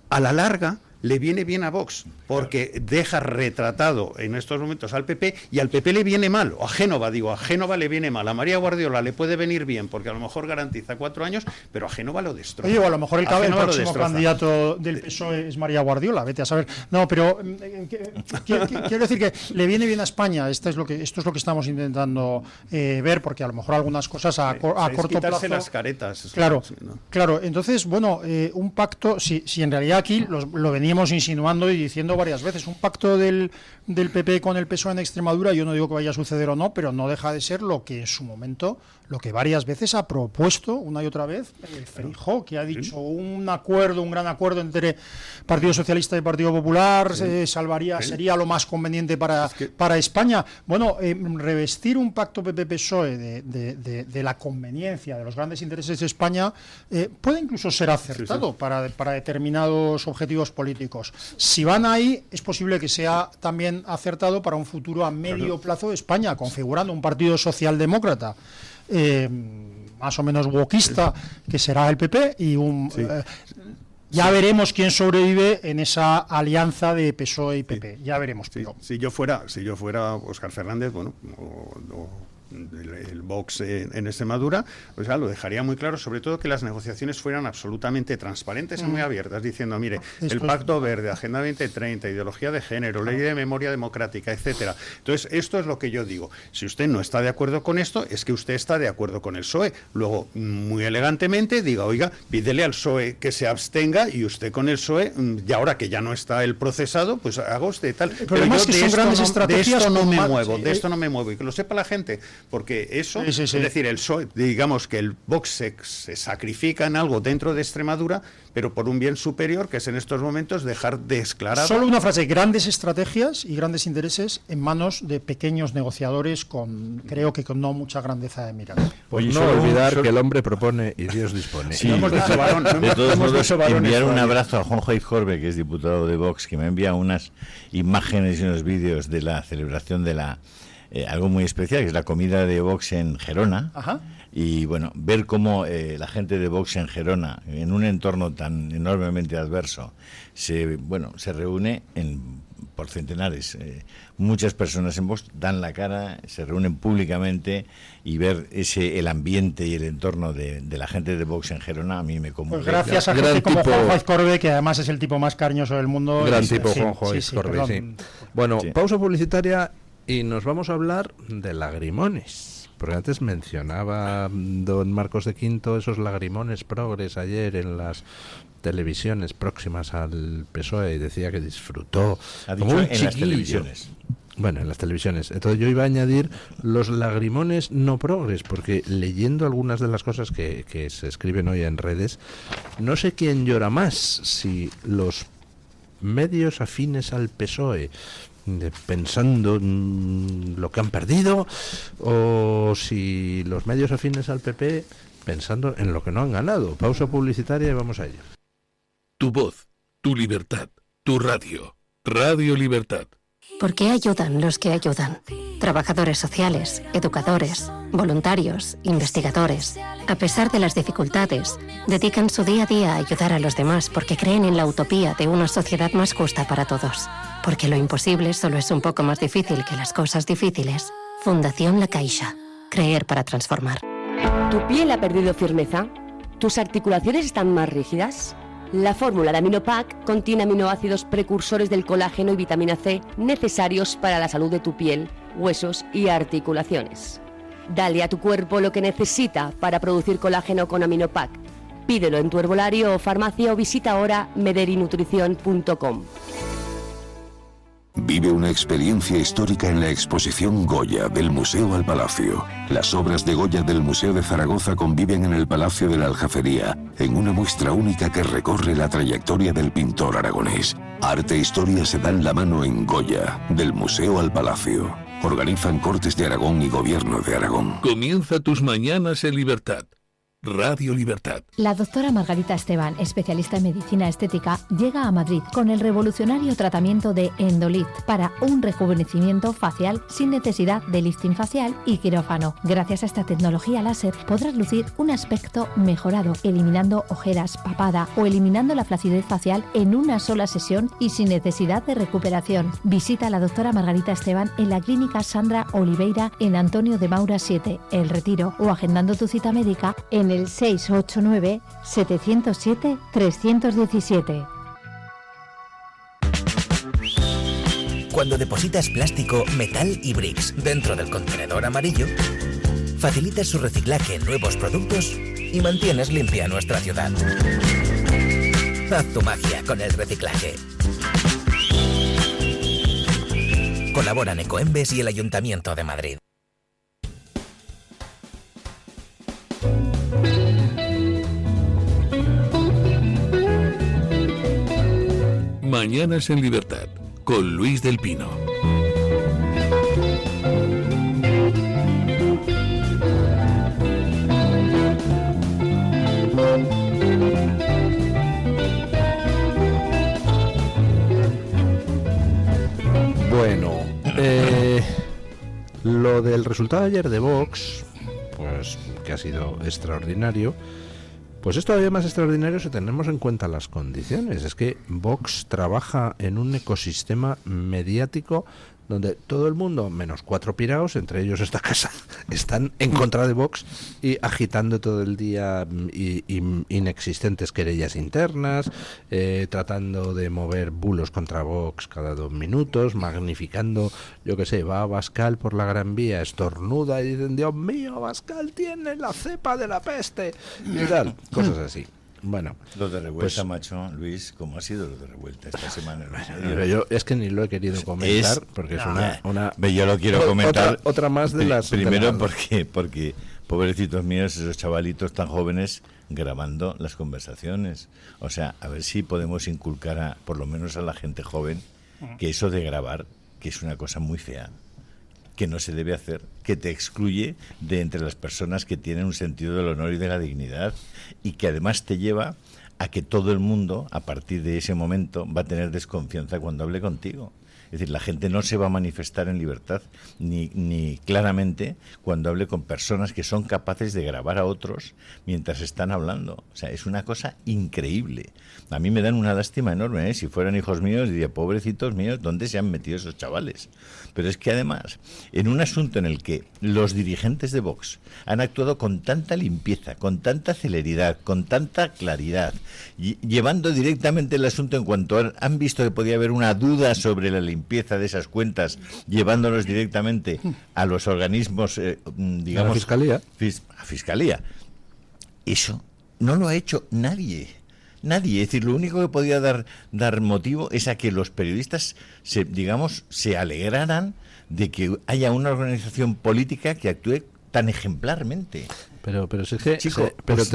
a la larga, le viene bien a Vox, porque deja retratado en estos momentos al PP, y al PP le viene mal, o a Génova le viene mal, a María Guardiola le puede venir bien, porque a lo mejor garantiza 4 años, pero a Génova lo destroza. Oye, o a lo mejor el próximo candidato del PSOE es María Guardiola, vete a saber. No, pero quiero decir que le viene bien a España, esto es lo que estamos intentando ver, porque a lo mejor algunas cosas a corto plazo... las caretas. Claro, entonces, bueno, un pacto, si en realidad aquí lo veníamos insinuando y diciendo varias veces, un pacto del PP con el PSOE en Extremadura, yo no digo que vaya a suceder o no, pero no deja de ser lo que en su momento, lo que varias veces ha propuesto una y otra vez el Feijóo, que ha dicho un gran acuerdo entre Partido Socialista y Partido Popular, sería lo más conveniente para España. Bueno, revestir un pacto PP-PSOE de la conveniencia, de los grandes intereses de España, puede incluso ser acertado para determinados objetivos políticos. Si van ahí, es posible que sea también acertado para un futuro a medio plazo de España, configurando un partido socialdemócrata más o menos wokista, que será el PP, y ya veremos quién sobrevive en esa alianza de PSOE y PP. Ya veremos. Pero... Si yo fuera Óscar Fernández, el Vox en Extremadura, pues lo dejaría muy claro, sobre todo que las negociaciones fueran absolutamente transparentes y muy abiertas, diciendo, mire, el Pacto Verde, Agenda 2030, ideología de género, ley de memoria democrática, etcétera. Entonces, esto es lo que yo digo. Si usted no está de acuerdo con esto, es que usted está de acuerdo con el PSOE. Luego, muy elegantemente, diga, oiga, pídele al PSOE que se abstenga, y usted con el PSOE, y ahora que ya no está el procesado, pues haga usted tal. Pero yo de esto no me muevo, de esto no me muevo, y que lo sepa la gente, porque eso, Sí. es decir, el PSOE, digamos que el Vox se sacrifica en algo dentro de Extremadura, pero por un bien superior, que es en estos momentos dejar desclarado. Solo una frase: grandes estrategias y grandes intereses en manos de pequeños negociadores creo que con no mucha grandeza de miras. Pues no olvidar que el hombre propone y Dios dispone. Sí, No hemos dicho varón, no de todos hemos modos, dicho varones enviar un todavía. abrazo a Juanjo Aizcorbe, que es diputado de Vox, que me envía unas imágenes y unos vídeos de la celebración de algo muy especial, que es la comida de Vox en Gerona. Ajá. Y bueno, ver cómo la gente de Vox en Gerona, en un entorno tan enormemente adverso, se reúne por centenares. Muchas personas en Vox dan la cara, se reúnen públicamente, y ver el ambiente y el entorno de la gente de Vox en Gerona a mí me conmueve. Pues gracias a gente como Juanjo Aizcorbe, que además es el tipo más cariñoso del mundo. Gran tipo, Juanjo Aizcorbe, sí. Bueno, pausa publicitaria y nos vamos a hablar de lagrimones. Porque antes mencionaba don Marcos de Quinto esos lagrimones progres ayer en las televisiones próximas al PSOE, y decía que disfrutó. Ha dicho como un en las chiquillo. televisiones. Bueno, en las televisiones. Entonces yo iba a añadir los lagrimones no progres, porque leyendo algunas de las cosas que se escriben hoy en redes, no sé quién llora más, si los medios afines al PSOE, pensando en lo que han perdido, o si los medios afines al PP pensando en lo que no han ganado. Pausa publicitaria y vamos a ello. Tu voz, tu libertad, tu radio. Radio Libertad. ¿Por qué ayudan los que ayudan? Trabajadores sociales, educadores, voluntarios, investigadores. A pesar de las dificultades, dedican su día a día a ayudar a los demás porque creen en la utopía de una sociedad más justa para todos. Porque lo imposible solo es un poco más difícil que las cosas difíciles. Fundación La Caixa. Creer para transformar. ¿Tu piel ha perdido firmeza? ¿Tus articulaciones están más rígidas? La fórmula de Aminopac contiene aminoácidos precursores del colágeno y vitamina C necesarios para la salud de tu piel, huesos y articulaciones. Dale a tu cuerpo lo que necesita para producir colágeno con Aminopac. Pídelo en tu herbolario o farmacia o visita ahora mederinutrición.com. Vive una experiencia histórica en la exposición Goya del Museo al Palacio. Las obras de Goya del Museo de Zaragoza conviven en el Palacio de la Aljafería, en una muestra única que recorre la trayectoria del pintor aragonés. Arte e historia se dan la mano en Goya, del Museo al Palacio. Organizan Cortes de Aragón y Gobierno de Aragón. Comienza tus mañanas en libertad. Radio Libertad. La doctora Margarita Esteban, especialista en medicina estética, llega a Madrid con el revolucionario tratamiento de Endolift para un rejuvenecimiento facial sin necesidad de lifting facial y quirófano. Gracias a esta tecnología láser podrás lucir un aspecto mejorado, eliminando ojeras, papada o eliminando la flacidez facial en una sola sesión y sin necesidad de recuperación. Visita a la doctora Margarita Esteban en la clínica Sandra Oliveira en Antonio de Maura 7, El Retiro, o agendando tu cita médica en el 689-707-317. Cuando depositas plástico, metal y bricks dentro del contenedor amarillo, facilitas su reciclaje en nuevos productos y mantienes limpia nuestra ciudad. Haz tu magia con el reciclaje. Colaboran Ecoembes y el Ayuntamiento de Madrid. Mañanas en libertad con Luis del Pino. Bueno, lo del resultado ayer de Vox, pues que ha sido extraordinario. Pues es todavía más extraordinario si tenemos en cuenta las condiciones. Es que Vox trabaja en un ecosistema mediático donde todo el mundo, menos 4 piraos, entre ellos esta casa, están en contra de Vox y agitando todo el día inexistentes querellas internas, tratando de mover bulos contra Vox cada 2 minutos, magnificando, yo qué sé, va Abascal por la Gran Vía, estornuda y dicen, Dios mío, Abascal tiene la cepa de la peste, y tal, cosas así. Bueno, lo de Revuelta, pues, macho, Luis, ¿cómo ha sido lo de Revuelta esta semana? Yo es que ni lo he querido comentar porque es una yo lo quiero comentar. Otra más de las. Primero porque pobrecitos míos, esos chavalitos tan jóvenes grabando las conversaciones. O sea, a ver si podemos inculcar por lo menos a la gente joven que eso de grabar, que es una cosa muy fea, que no se debe hacer, que te excluye de entre las personas que tienen un sentido del honor y de la dignidad, y que además te lleva a que todo el mundo, a partir de ese momento, va a tener desconfianza cuando hable contigo. Es decir, la gente no se va a manifestar en libertad, ni claramente cuando hable con personas que son capaces de grabar a otros mientras están hablando. O sea, es una cosa increíble. A mí me dan una lástima enorme, ¿eh? Si fueran hijos míos, diría, pobrecitos míos, ¿dónde se han metido esos chavales? Pero es que además, en un asunto en el que los dirigentes de Vox han actuado con tanta limpieza, con tanta celeridad, con tanta claridad, llevando directamente el asunto en cuanto han visto que podía haber una duda sobre la limpieza de esas cuentas, llevándolos directamente a los organismos, digamos... ¿A la Fiscalía? A Fiscalía. Eso no lo ha hecho nadie. Nadie. Es decir, lo único que podía dar motivo es a que los periodistas se alegraran de que haya una organización política que actúe tan ejemplarmente. Pero si es que... Chico, pero pues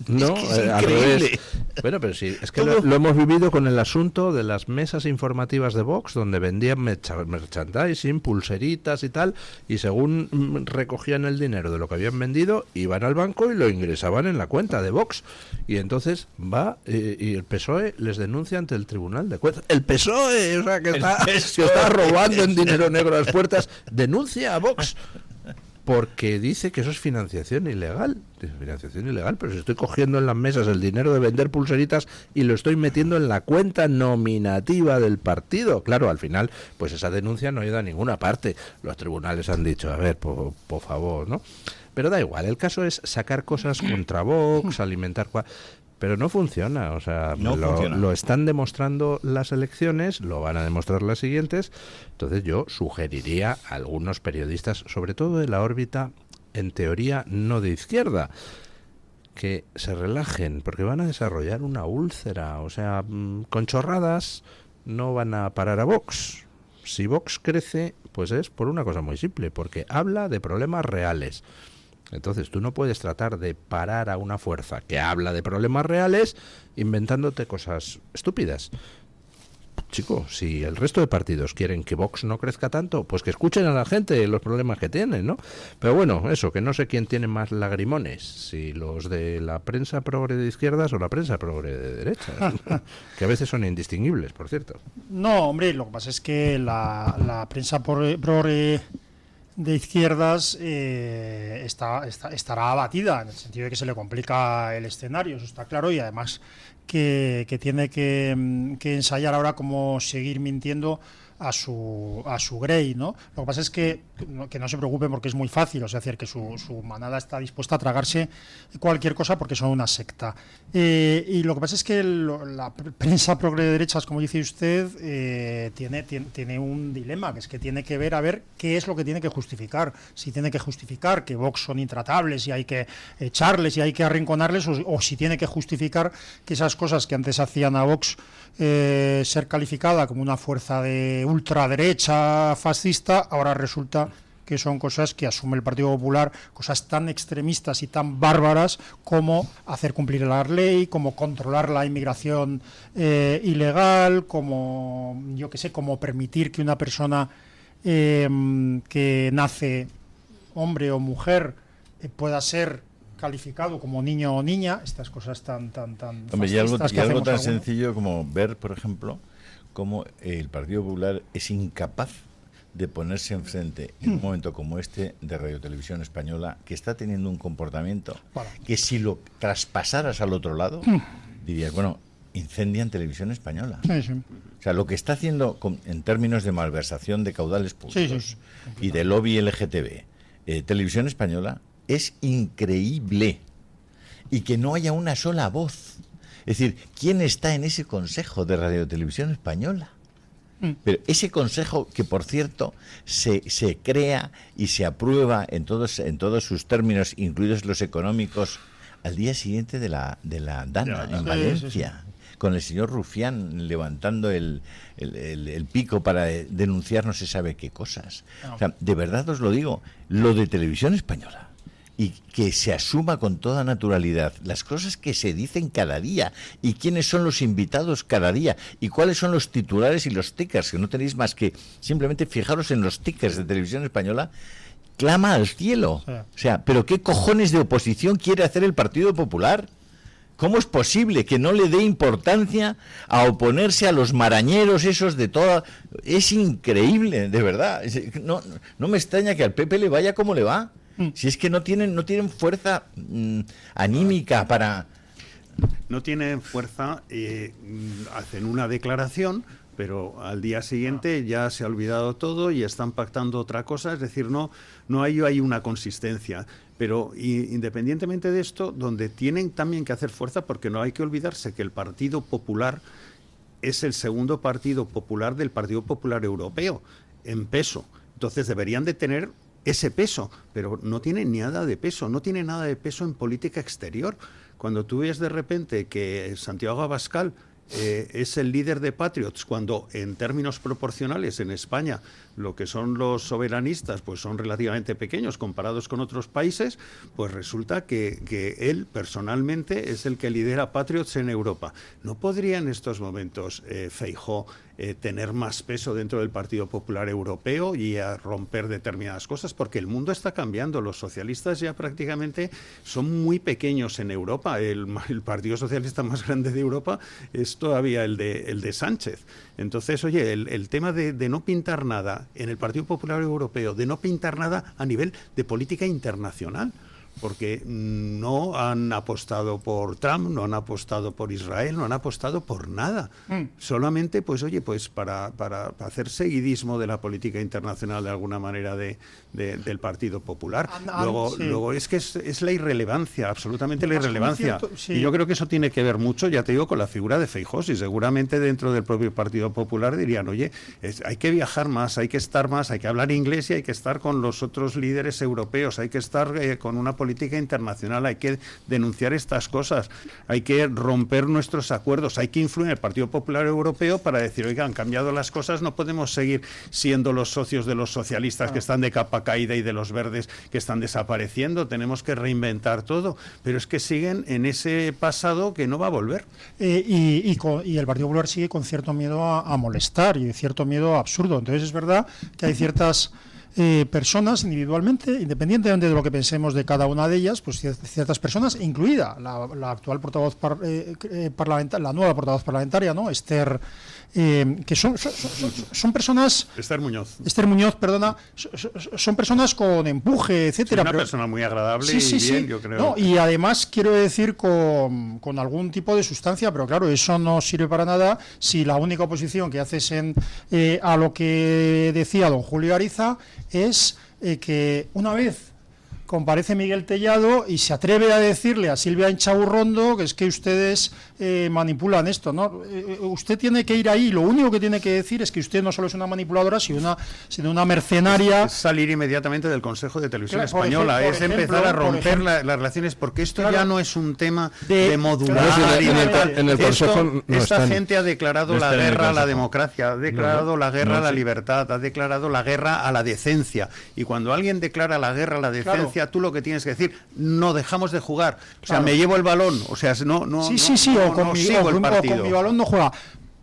no, es al revés. Bueno, pero sí, es que lo hemos vivido con el asunto de las mesas informativas de Vox, donde vendían merchandising, pulseritas y tal, y según recogían el dinero de lo que habían vendido, iban al banco y lo ingresaban en la cuenta de Vox. Y entonces y el PSOE les denuncia ante el Tribunal de Cuentas. El PSOE, o sea, que está robando en dinero negro a las puertas, denuncia a Vox. Porque dice que eso es financiación ilegal. Financiación ilegal, pero si estoy cogiendo en las mesas el dinero de vender pulseritas y lo estoy metiendo en la cuenta nominativa del partido. Claro, al final, pues esa denuncia no ha ido a ninguna parte. Los tribunales han dicho, a ver, por favor, ¿no? Pero da igual, el caso es sacar cosas contra Vox, alimentar... Pero no funciona, o sea, lo están demostrando las elecciones, lo van a demostrar las siguientes. Entonces yo sugeriría a algunos periodistas, sobre todo de la órbita, en teoría no de izquierda, que se relajen, porque van a desarrollar una úlcera. O sea, con chorradas no van a parar a Vox. Si Vox crece, pues es por una cosa muy simple, porque habla de problemas reales. Entonces tú no puedes tratar de parar a una fuerza que habla de problemas reales inventándote cosas estúpidas. Chico, si el resto de partidos quieren que Vox no crezca tanto, pues que escuchen a la gente los problemas que tienen, ¿no? Pero bueno, eso, que no sé quién tiene más lagrimones, si los de la prensa progre de izquierdas o la prensa progre de derechas, que a veces son indistinguibles, por cierto. No, hombre, lo que pasa es que la prensa progre de izquierdas estará abatida, en el sentido de que se le complica el escenario, eso está claro, y además que tiene que ensayar ahora cómo seguir mintiendo a su Grey, ¿no? Lo que pasa es que no se preocupen porque es muy fácil, o sea, decir que su manada está dispuesta a tragarse cualquier cosa porque son una secta. Y lo que pasa es que la prensa progre de derechas, como dice usted, tiene un dilema, que es que tiene que ver a ver qué es lo que tiene que justificar. Si tiene que justificar que Vox son intratables y hay que echarles y hay que arrinconarles, o si tiene que justificar que esas cosas que antes hacían a Vox ser calificada como una fuerza de ultraderecha fascista, ahora resulta que son cosas que asume el Partido Popular, cosas tan extremistas y tan bárbaras como hacer cumplir la ley, como controlar la inmigración ilegal, como, yo qué sé, como permitir que una persona que nace hombre o mujer pueda ser calificado como niño o niña, estas cosas tan Hombre, y algo tan sencillo como ver, por ejemplo, cómo el Partido Popular es incapaz de ponerse enfrente en un momento como este de Radio Televisión Española, que está teniendo un comportamiento que si lo traspasaras al otro lado, dirías, bueno, incendian Televisión Española. Sí, sí. O sea, lo que está haciendo en términos de malversación de caudales públicos y de lobby LGTB, Televisión Española, es increíble. Y que no haya una sola voz. Es decir, ¿quién está en ese consejo de Radio Televisión Española? Pero ese consejo, que por cierto se crea y se aprueba en todos sus términos, incluidos los económicos, al día siguiente de la Dana, en Valencia. Con el señor Rufián levantando el pico para denunciar no se sabe qué cosas. O sea, de verdad os lo digo, lo de Televisión Española, y que se asuma con toda naturalidad las cosas que se dicen cada día, y quiénes son los invitados cada día, y cuáles son los titulares y los tickers, que no tenéis más que simplemente fijaros en los tickers de Televisión Española, clama al cielo. O sea, ¿pero qué cojones de oposición quiere hacer el Partido Popular? ¿Cómo es posible que no le dé importancia a oponerse a los marañeros esos de toda? Es increíble, de verdad. No me extraña que al PP le vaya como le va. Si es que no tienen fuerza anímica para... No tienen fuerza, hacen una declaración, pero al día siguiente ya se ha olvidado todo y están pactando otra cosa. Es decir, no hay una consistencia. Pero independientemente de esto, donde tienen también que hacer fuerza, porque no hay que olvidarse que el Partido Popular es el segundo partido popular del Partido Popular Europeo en peso. Entonces deberían de tener ese peso, pero no tienen nada de peso, no tiene nada de peso en política exterior. Cuando tú ves de repente que Santiago Abascal es el líder de Patriots, cuando en términos proporcionales en España lo que son los soberanistas pues son relativamente pequeños comparados con otros países, pues resulta que él personalmente es el que lidera Patriots en Europa. ¿No podría en estos momentos Feijóo tener más peso dentro del Partido Popular Europeo y a romper determinadas cosas? Porque el mundo está cambiando, los socialistas ya prácticamente son muy pequeños en Europa. El Partido Socialista más grande de Europa es todavía el de Sánchez. Entonces, oye, el tema de no pintar nada en el Partido Popular Europeo, de no pintar nada a nivel de política internacional, porque no han apostado por Trump, no han apostado por Israel, no han apostado por nada. Solamente, pues oye, pues para hacer seguidismo de la política internacional de alguna manera del Partido Popular. Luego es que es la irrelevancia, absolutamente la irrelevancia. Y yo creo que eso tiene que ver mucho, ya te digo, con la figura de Feijóo. Y seguramente dentro del propio Partido Popular dirían, oye, hay que viajar más, hay que estar más, hay que hablar inglés y hay que estar con los otros líderes europeos, hay que estar con una política internacional, hay que denunciar estas cosas, hay que romper nuestros acuerdos, hay que influir en el Partido Popular Europeo para decir, oiga, han cambiado las cosas, no podemos seguir siendo los socios de los socialistas que están de capa caída y de los verdes que están desapareciendo, tenemos que reinventar todo, pero es que siguen en ese pasado que no va a volver. Y el Partido Popular sigue con cierto miedo a molestar y cierto miedo absurdo. Entonces es verdad que hay ciertas personas individualmente, independientemente de lo que pensemos de cada una de ellas, pues ciertas personas, incluida la actual portavoz parlamentaria, la nueva portavoz parlamentaria, ¿no? Esther, que son personas... Esther Muñoz, perdona, son personas con empuje, etcétera. Es una persona muy agradable bien, yo creo. No, y además quiero decir con algún tipo de sustancia, pero claro, eso no sirve para nada si la única oposición que haces a lo que decía don Julio Ariza es que una vez comparece Miguel Tellado y se atreve a decirle a Silvia Inchaurrondo que es que ustedes manipulan esto, ¿no? Usted tiene que ir ahí, lo único que tiene que decir es que usted no solo es una manipuladora, sino una mercenaria. Es salir inmediatamente del Consejo de Televisión Española, es empezar a romper las relaciones, porque esto ya no es un tema de modular. En el Consejo esta gente ha declarado la guerra a la democracia, ha declarado la guerra a la libertad, ha declarado la guerra a la decencia, y cuando alguien declara la guerra a la decencia, tú lo que tienes que decir, no dejamos de jugar, o sea, me llevo el balón, o sea, no con mi balón no juega.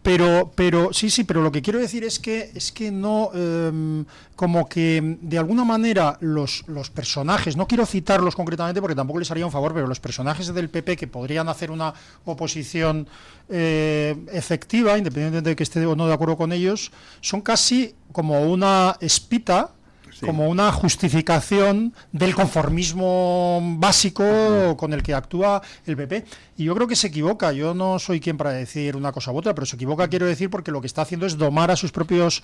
Pero lo que quiero decir es que no, como que de alguna manera los personajes, no quiero citarlos concretamente porque tampoco les haría un favor, pero los personajes del PP que podrían hacer una oposición efectiva, independientemente de que esté o no de acuerdo con ellos, son casi como una espita, como una justificación del conformismo básico con el que actúa el PP. Y yo creo que se equivoca. Yo no soy quien para decir una cosa u otra, pero se equivoca, quiero decir, porque lo que está haciendo es domar a sus propios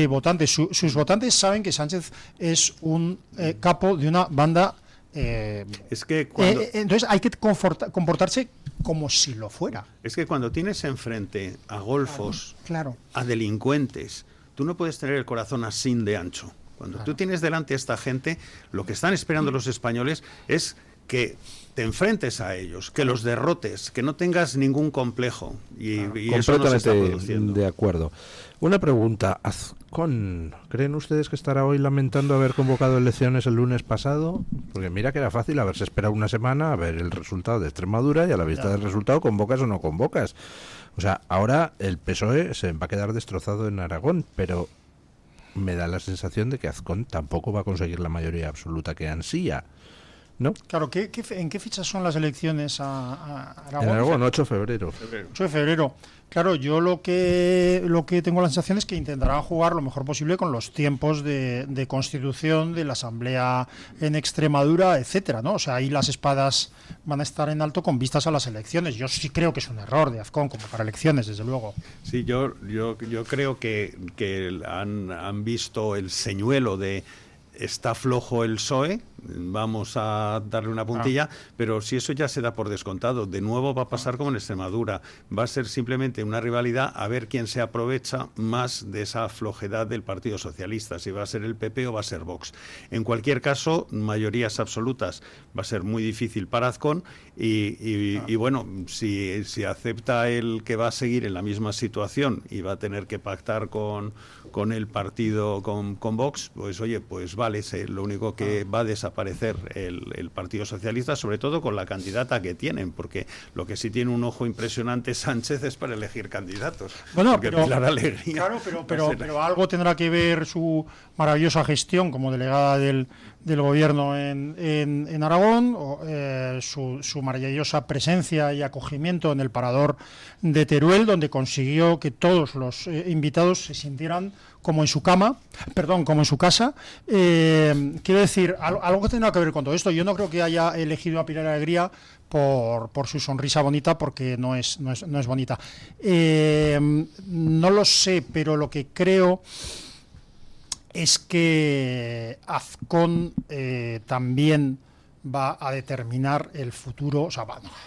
votantes. Sus votantes saben que Sánchez es un capo de una banda. Es que entonces hay que comportarse como si lo fuera. Es que cuando tienes enfrente a golfos, claro, a delincuentes, tú no puedes tener el corazón así de ancho. Cuando tú tienes delante a esta gente, lo que están esperando los españoles es que te enfrentes a ellos, que los derrotes, que no tengas ningún complejo. Y eso no se está produciendo. De acuerdo. Una pregunta. Azcón, ¿creen ustedes que estará hoy lamentando haber convocado elecciones el lunes pasado? Porque mira que era fácil haberse esperado una semana a ver el resultado de Extremadura y a la vista del resultado convocas o no convocas. O sea, ahora el PSOE se va a quedar destrozado en Aragón, pero me da la sensación de que Azcón tampoco va a conseguir la mayoría absoluta que ansía, ¿no? Claro, ¿en qué fechas son las elecciones a Aragón? En Aragón, 8 de febrero. 8 de febrero. Claro, yo lo que tengo la sensación es que intentarán jugar lo mejor posible con los tiempos de constitución de la Asamblea en Extremadura, etcétera, ¿no? O sea, ahí las espadas van a estar en alto con vistas a las elecciones. Yo sí creo que es un error de Azcón convocar elecciones, desde luego. Sí, yo creo que han visto el señuelo de está flojo el PSOE, vamos a darle una puntilla, pero si eso ya se da por descontado, de nuevo va a pasar como en Extremadura, va a ser simplemente una rivalidad a ver quién se aprovecha más de esa flojedad del Partido Socialista, si va a ser el PP o va a ser Vox. En cualquier caso, mayorías absolutas va a ser muy difícil para Azcón y bueno, si acepta el que va a seguir en la misma situación y va a tener que pactar con el partido, con Vox, pues oye, pues vale, lo único que va a desaparecer el Partido Socialista, sobre todo con la candidata que tienen, porque lo que sí tiene un ojo impresionante Sánchez es para elegir candidatos. Bueno, pero Pilar Alegría, claro, pero algo tendrá que ver su maravillosa gestión como delegada del gobierno en Aragón, su maravillosa presencia y acogimiento en el parador de Teruel, donde consiguió que todos los invitados se sintieran como en su casa. Quiero decir, algo que tendrá que ver con todo esto. Yo no creo que haya elegido a Pilar Alegría por su sonrisa bonita, porque no es bonita. No lo sé, pero lo que creo es que Azcón también va a determinar el futuro, o sea,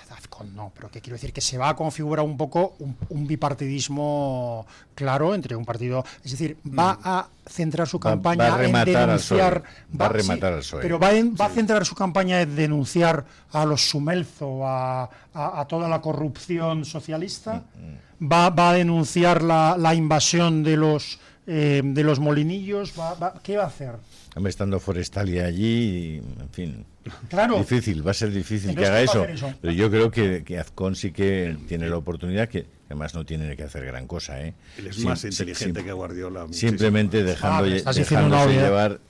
Azcón no, pero que quiero decir que se va a configurar un poco un bipartidismo claro entre un partido, es decir, va a centrar su campaña en denunciar, va a rematar al PSOE, pero va a centrar su campaña en denunciar a los Sumelzo, a toda la corrupción socialista, va a denunciar la invasión de los molinillos, ¿qué va a hacer? Estando Forestalia allí, en fin, claro, va a ser difícil que haga eso. Pero yo creo que Azcón sí que tiene la oportunidad, que además no tiene que hacer gran cosa, Él es más inteligente que Guardiola. Simplemente dejándose llevar,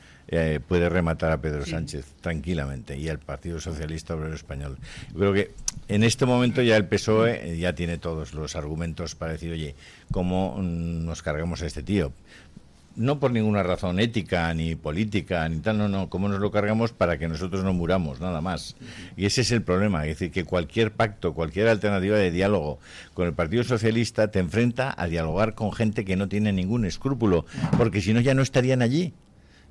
puede rematar a Pedro Sánchez tranquilamente y al Partido Socialista Obrero Español. Yo creo que en este momento ya el PSOE ya tiene todos los argumentos para decir, oye, ¿cómo nos cargamos a este tío? No por ninguna razón ética ni política ni tal, no, cómo nos lo cargamos para que nosotros no muramos, nada más. Y ese es el problema, es decir, que cualquier pacto, cualquier alternativa de diálogo con el Partido Socialista te enfrenta a dialogar con gente que no tiene ningún escrúpulo, porque si no ya no estarían allí.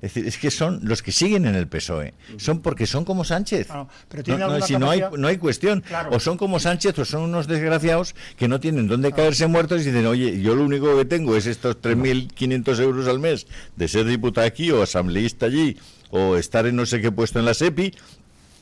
Es decir, es que son los que siguen en el PSOE, son porque son como Sánchez. Claro, pero si no hay cuestión, claro. O son como Sánchez o son unos desgraciados que no tienen dónde caerse muertos y dicen, oye, yo lo único que tengo es estos 3.500 euros al mes de ser diputado aquí o asambleísta allí o estar en no sé qué puesto en la SEPI,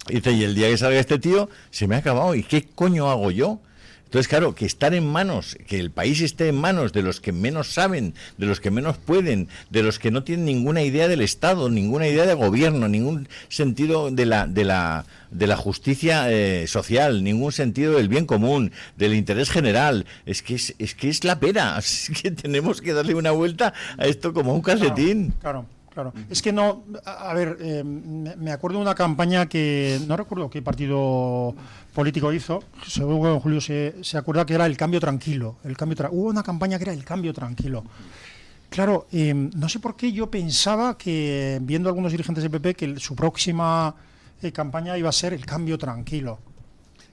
y el día que salga este tío se me ha acabado, ¿y qué coño hago yo? Entonces, claro, que estar en manos, que el país esté en manos de los que menos saben, de los que menos pueden, de los que no tienen ninguna idea del Estado, ninguna idea de gobierno, ningún sentido de la justicia social, ningún sentido del bien común, del interés general, es que es la pera, es que tenemos que darle una vuelta a esto como un calcetín. Claro. Es que no, a ver, me acuerdo de una campaña que no recuerdo qué partido político hizo, seguro que Julio se acuerda, que era el cambio tranquilo. Hubo una campaña que era el cambio tranquilo. Claro, no sé por qué yo pensaba que, viendo algunos dirigentes del PP, que su próxima campaña iba a ser el cambio tranquilo.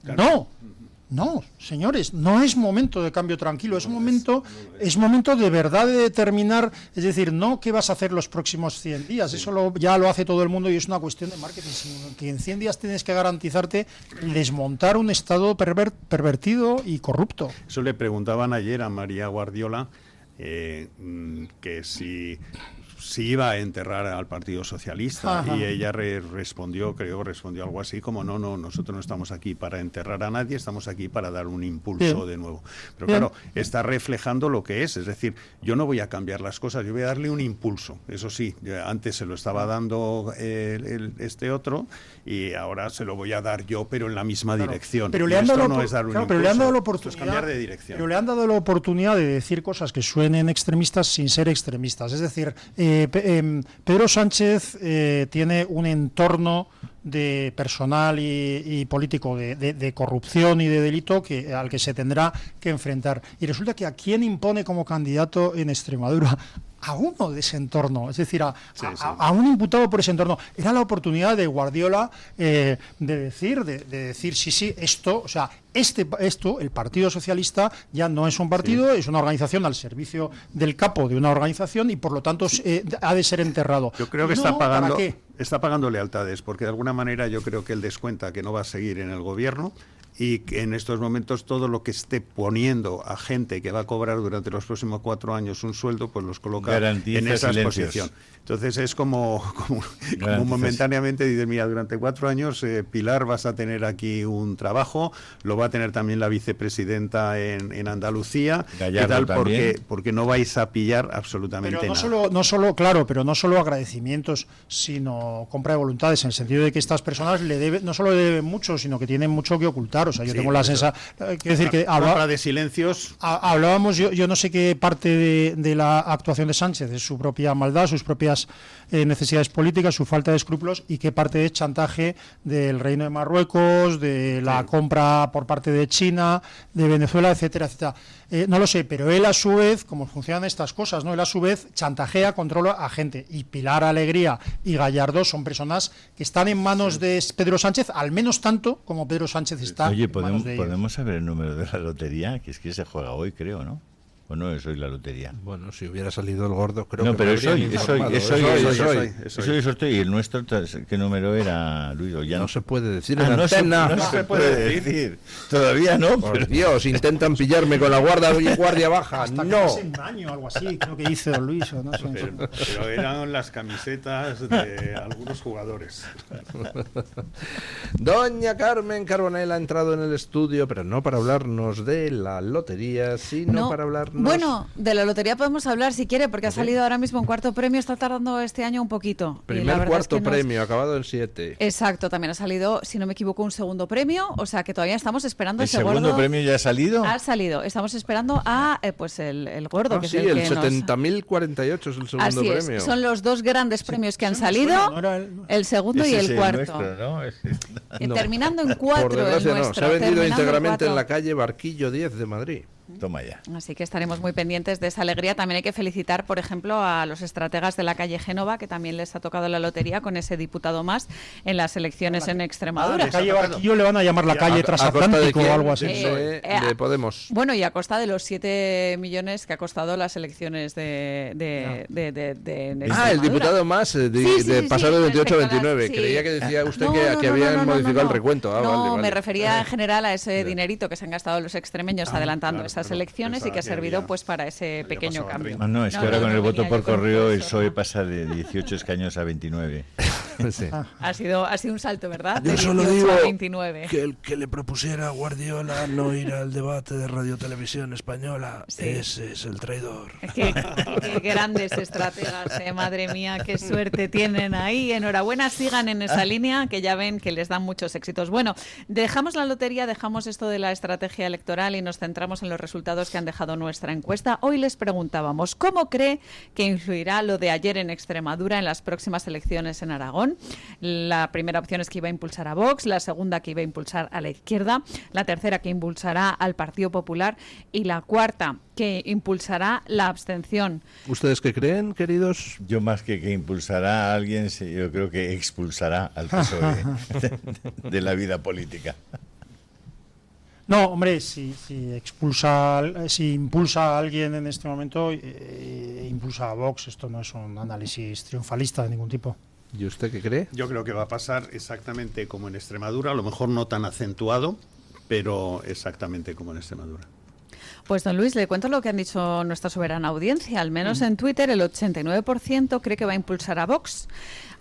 Claro. No, señores, no es momento de cambio tranquilo, es momento de verdad de determinar, es decir, no qué vas a hacer los próximos 100 días, eso ya lo hace todo el mundo y es una cuestión de marketing, sino que en 100 días tienes que garantizarte desmontar un Estado pervertido y corrupto. Eso le preguntaban ayer a María Guardiola, que si si iba a enterrar al Partido Socialista. Ajá. Y ella respondió algo así como no, nosotros no estamos aquí para enterrar a nadie, estamos aquí para dar un impulso Bien. de nuevo. Pero Bien. claro, está reflejando lo que es decir, yo no voy a cambiar las cosas, yo voy a darle un impulso. Eso sí, antes se lo estaba dando este otro y ahora se lo voy a dar yo, pero en la misma dirección. Pero Y le han esto dado no es dar un impulso, pero le han dado la esto es oportunidad, cambiar de dirección. pero le han dado la oportunidad de decir cosas que suenen extremistas sin ser extremistas. Es decir, Pedro Sánchez tiene un entorno de personal y político de corrupción y de delito al que se tendrá que enfrentar. Y resulta que a quién impone como candidato en Extremadura, a uno de ese entorno, es decir, a un imputado por ese entorno. Era la oportunidad de Guardiola de decir sí, esto, o sea, esto, el Partido Socialista ya no es un partido, es una organización al servicio del capo de una organización y por lo tanto ha de ser enterrado. Yo creo que No, ¿para qué? está pagando lealtades, porque de alguna manera yo creo que él descuenta que no va a seguir en el gobierno y que en estos momentos todo lo que esté poniendo a gente que va a cobrar durante los próximos 4 años un sueldo, pues los coloca Garantiza en esa silencios. exposición. Entonces es como momentáneamente dices, mira, durante 4 años Pilar vas a tener aquí un trabajo, lo va a tener también la vicepresidenta en Andalucía, Gallardo ¿qué tal? también. Porque no vais a pillar absolutamente Pero nada. no solo agradecimientos, sino compra de voluntades, en el sentido de que estas personas no solo le deben mucho, sino que tienen mucho que ocultar. O sea, yo Sí, tengo la eso. sensación, quiero decir que Compra de silencios. hablábamos, yo no sé qué parte de la actuación de Sánchez es su propia maldad, sus propias necesidades políticas, su falta de escrúpulos, y qué parte es chantaje del Reino de Marruecos, de la compra por parte de China, de Venezuela, etcétera, etcétera. No lo sé, pero él a su vez, como funcionan estas cosas, ¿no? Él a su vez chantajea, controla a gente. Y Pilar Alegría y Gallardo son personas que están en manos de Pedro Sánchez, al menos tanto como Pedro Sánchez está Oye, en manos de ellos. ¿podemos saber el número de la lotería? Que es que se juega hoy, creo, ¿no? ¿O no es hoy la lotería? Bueno, si hubiera salido el gordo, creo no, que pero me es hoy, habrían informado. es hoy el sorteo. ¿Y el nuestro qué número era, Luis? Ya no se puede decir en en antena. No se puede decir. Todavía no. Por Dios, intentan pillarme con la guardia baja. Hasta no. hace un año o algo así, creo que hizo Don Luis. O no sé. Pero eran las camisetas de algunos jugadores. Doña Carmen Carbonell ha entrado en el estudio, pero no para hablarnos de la lotería, sino para hablarnos... Bueno, de la lotería podemos hablar si quiere, porque ha salido ahora mismo un cuarto premio, está tardando este año un poquito. Primer cuarto premio, acabado en 7. Exacto, también ha salido, si no me equivoco, un segundo premio, o sea que todavía estamos esperando ese gordo. ¿El segundo premio ya ha salido? Ha salido, estamos esperando a pues el gordo, que sí, es el que 70.048 es el segundo Así es, premio. Son los dos grandes premios que han salido, el segundo y el cuarto. Nuestro, ¿no? Terminando en 4 Por desgracia, el nuestro. se ha vendido íntegramente en en la calle Barquillo 10 de Madrid. Toma ya. Así que estaremos muy pendientes de esa alegría. También hay que felicitar, por ejemplo, a los estrategas de la calle Génova, que también les ha tocado la lotería con ese diputado más en las elecciones en Extremadura. La calle Barquillo le van a llamar la calle Transatlántico o algo así. De Podemos. Bueno, y a costa de los 7 millones que ha costado las elecciones de el diputado más de pasar de 28 a 29. Sí. Creía que decía usted que habían modificado el recuento. Vale. Me refería en general a ese dinerito que se han gastado los extremeños adelantando esas elecciones y que ha servido pues para ese pequeño cambio. No, es que ahora con el voto por correo el PSOE pasa de 18 escaños a 29. Sí. Ha sido un salto, ¿verdad? Yo De solo 18 digo a 29. que el que le propusiera a Guardiola no ir al debate de Radio Televisión Española, ese es el traidor. Qué grandes estrategas, madre mía, qué suerte tienen ahí. Enhorabuena, sigan en esa línea, que ya ven que les dan muchos éxitos. Bueno, dejamos la lotería, dejamos esto de la estrategia electoral y nos centramos en los resultados que han dejado nuestra encuesta. Hoy les preguntábamos, ¿cómo cree que influirá lo de ayer en Extremadura en las próximas elecciones en Aragón? La primera opción es que iba a impulsar a Vox, la segunda que iba a impulsar a la izquierda, la tercera que impulsará al Partido Popular y la cuarta que impulsará la abstención. ¿Ustedes qué creen, queridos? Yo más que impulsará a alguien, yo creo que expulsará al PSOE de la vida política. No, hombre, si impulsa a alguien en este momento, impulsa a Vox. Esto no es un análisis triunfalista de ningún tipo. ¿Y usted qué cree? Yo creo que va a pasar exactamente como en Extremadura, a lo mejor no tan acentuado, pero exactamente como en Extremadura. Pues don Luis, le cuento lo que han dicho nuestra soberana audiencia. Al menos en Twitter el 89% cree que va a impulsar a Vox.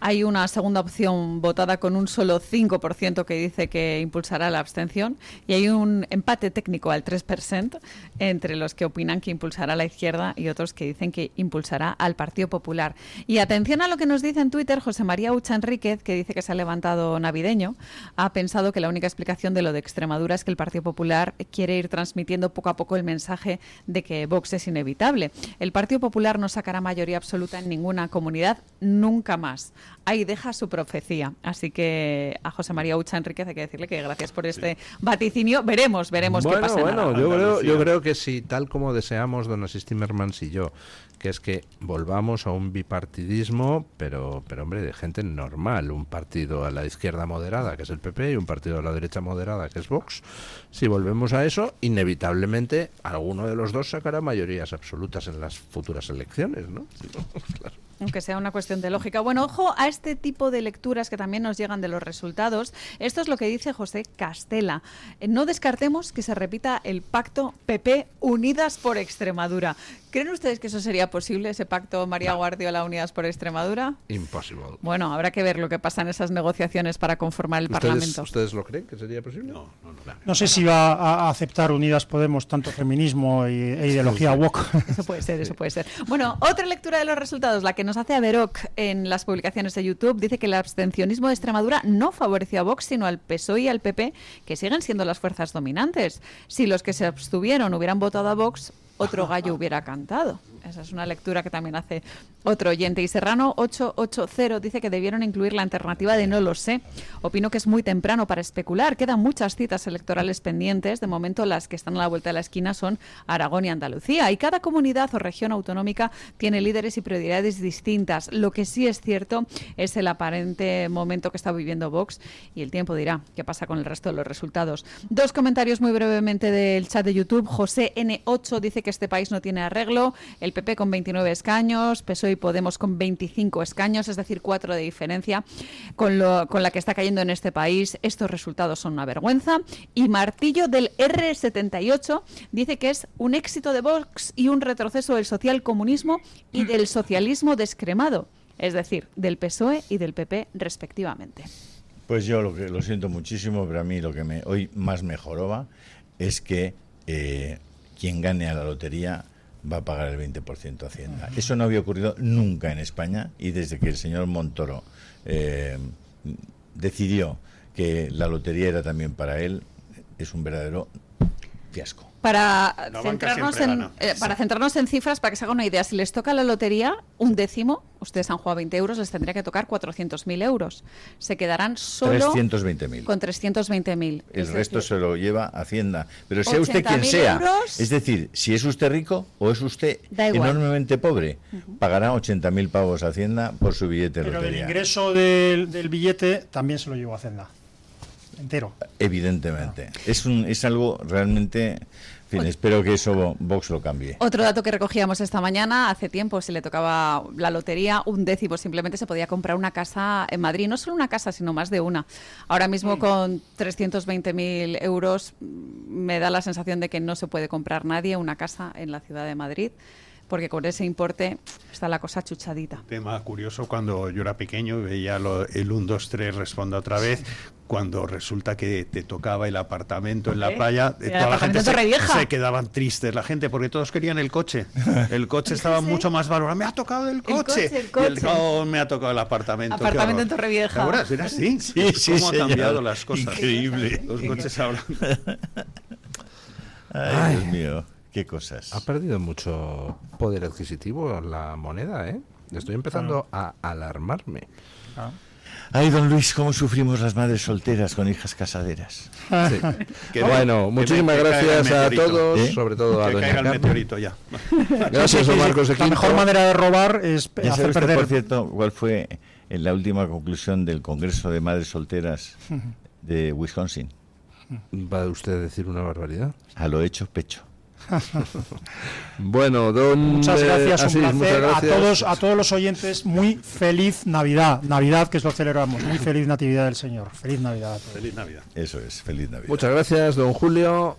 Hay una segunda opción votada con un solo 5% que dice que impulsará la abstención y hay un empate técnico al 3% entre los que opinan que impulsará a la izquierda y otros que dicen que impulsará al Partido Popular. Y atención a lo que nos dice en Twitter José María Ucha Enríquez, que dice que se ha levantado navideño. Ha pensado que la única explicación de lo de Extremadura es que el Partido Popular quiere ir transmitiendo poco a poco el mensaje de que Vox es inevitable. El Partido Popular no sacará mayoría absoluta en ninguna comunidad nunca más. Ahí deja su profecía. Así que a José María Ucha Enríquez hay que decirle que gracias por este vaticinio. Veremos qué pasa. Yo creo que sí, tal como deseamos don Asís Timmermans y yo, que es que volvamos a un bipartidismo, pero hombre, de gente normal, un partido a la izquierda moderada, que es el PP, y un partido a la derecha moderada, que es Vox. Si volvemos a eso, inevitablemente alguno de los dos sacará mayorías absolutas en las futuras elecciones, ¿no? Claro. Aunque sea una cuestión de lógica. Bueno, ojo a este tipo de lecturas que también nos llegan de los resultados. Esto es lo que dice José Castela. No descartemos que se repita el pacto PP Unidas por Extremadura. ¿Creen ustedes que eso sería posible, ese pacto María Guardiola Unidas por Extremadura? Imposible. Bueno, habrá que ver lo que pasa en esas negociaciones para conformar el Parlamento. ¿Ustedes lo creen que sería posible? No sé si va a aceptar Unidas Podemos tanto feminismo e ideología woke. Eso puede ser. Bueno, otra lectura de los resultados, la que nos hace Averroc en las publicaciones de YouTube, dice que el abstencionismo de Extremadura no favoreció a Vox, sino al PSOE y al PP, que siguen siendo las fuerzas dominantes. Si los que se abstuvieron hubieran votado a Vox, otro gallo hubiera cantado. Esa es una lectura que también hace otro oyente. Y Serrano 880 dice que debieron incluir la alternativa de no lo sé. Opino que es muy temprano para especular. Quedan muchas citas electorales pendientes. De momento las que están a la vuelta de la esquina son Aragón y Andalucía. Y cada comunidad o región autonómica tiene líderes y prioridades distintas. Lo que sí es cierto es el aparente momento que está viviendo Vox y el tiempo dirá qué pasa con el resto de los resultados. Dos comentarios muy brevemente del chat de YouTube. José N8 dice que este país no tiene arreglo. El PP con 29 escaños, PSOE y Podemos con 25 escaños, es decir, 4 de diferencia con la que está cayendo en este país. Estos resultados son una vergüenza. Y Martillo del R78 dice que es un éxito de Vox y un retroceso del socialcomunismo y del socialismo descremado, es decir, del PSOE y del PP respectivamente. Pues yo lo siento muchísimo, pero a mí lo que hoy más me joroba es que quien gane a la lotería va a pagar el 20% Hacienda. Eso no había ocurrido nunca en España y desde que el señor Montoro decidió que la lotería era también para él, es un verdadero fiasco. Para centrarnos en cifras, para que se haga una idea, si les toca la lotería, un décimo, ustedes han jugado 20 euros, les tendría que tocar 400.000 euros. Se quedarán solo 320.000. Con 320.000. El resto se lo lleva Hacienda. Pero sea usted quien sea, es decir, si es usted rico o es usted enormemente pobre, pagará 80.000 pavos a Hacienda por su billete de lotería. Pero el ingreso del billete también se lo llevó Hacienda. Entero. Evidentemente. Es algo realmente... En fin, espero que eso Vox lo cambie. Otro dato que recogíamos esta mañana, hace tiempo si le tocaba la lotería, un décimo, simplemente se podía comprar una casa en Madrid, no solo una casa, sino más de una. Ahora mismo con 320.000 euros me da la sensación de que no se puede comprar nadie una casa en la ciudad de Madrid, porque con ese importe está la cosa chuchadita. Tema curioso, cuando yo era pequeño veía el 1, 2, 3, responda otra vez, cuando resulta que te tocaba el apartamento en la playa, toda la gente se quedaban tristes, la gente, porque todos querían el coche. El coche estaba mucho más valorado. Me ha tocado el coche. Y me ha tocado el apartamento. Apartamento en Torrevieja. ¿Ahora era así? Sí, ¿Cómo han cambiado las cosas? Increíble. Los coches ahora. Ay, Dios mío. ¿Qué cosas? Ha perdido mucho poder adquisitivo la moneda, ¿eh? Estoy empezando a alarmarme. Ay, don Luis, cómo sufrimos las madres solteras con hijas casaderas. Sí. Bueno, muchísimas gracias a todos, sobre todo a doña Carmen. Meteorito ya. Gracias, don Marcos de Quinto. La mejor manera de robar es hacer perder. Por cierto, ¿cuál fue la última conclusión del Congreso de Madres Solteras de Wisconsin? ¿Va usted a decir una barbaridad? A lo hecho, pecho. Bueno, muchas gracias, Asís, un placer. muchas gracias. A todos los oyentes, muy feliz Navidad, que es lo celebramos, muy feliz Natividad del Señor, feliz Navidad a todos. Feliz Navidad. Eso es, feliz Navidad. Muchas gracias, don Julio.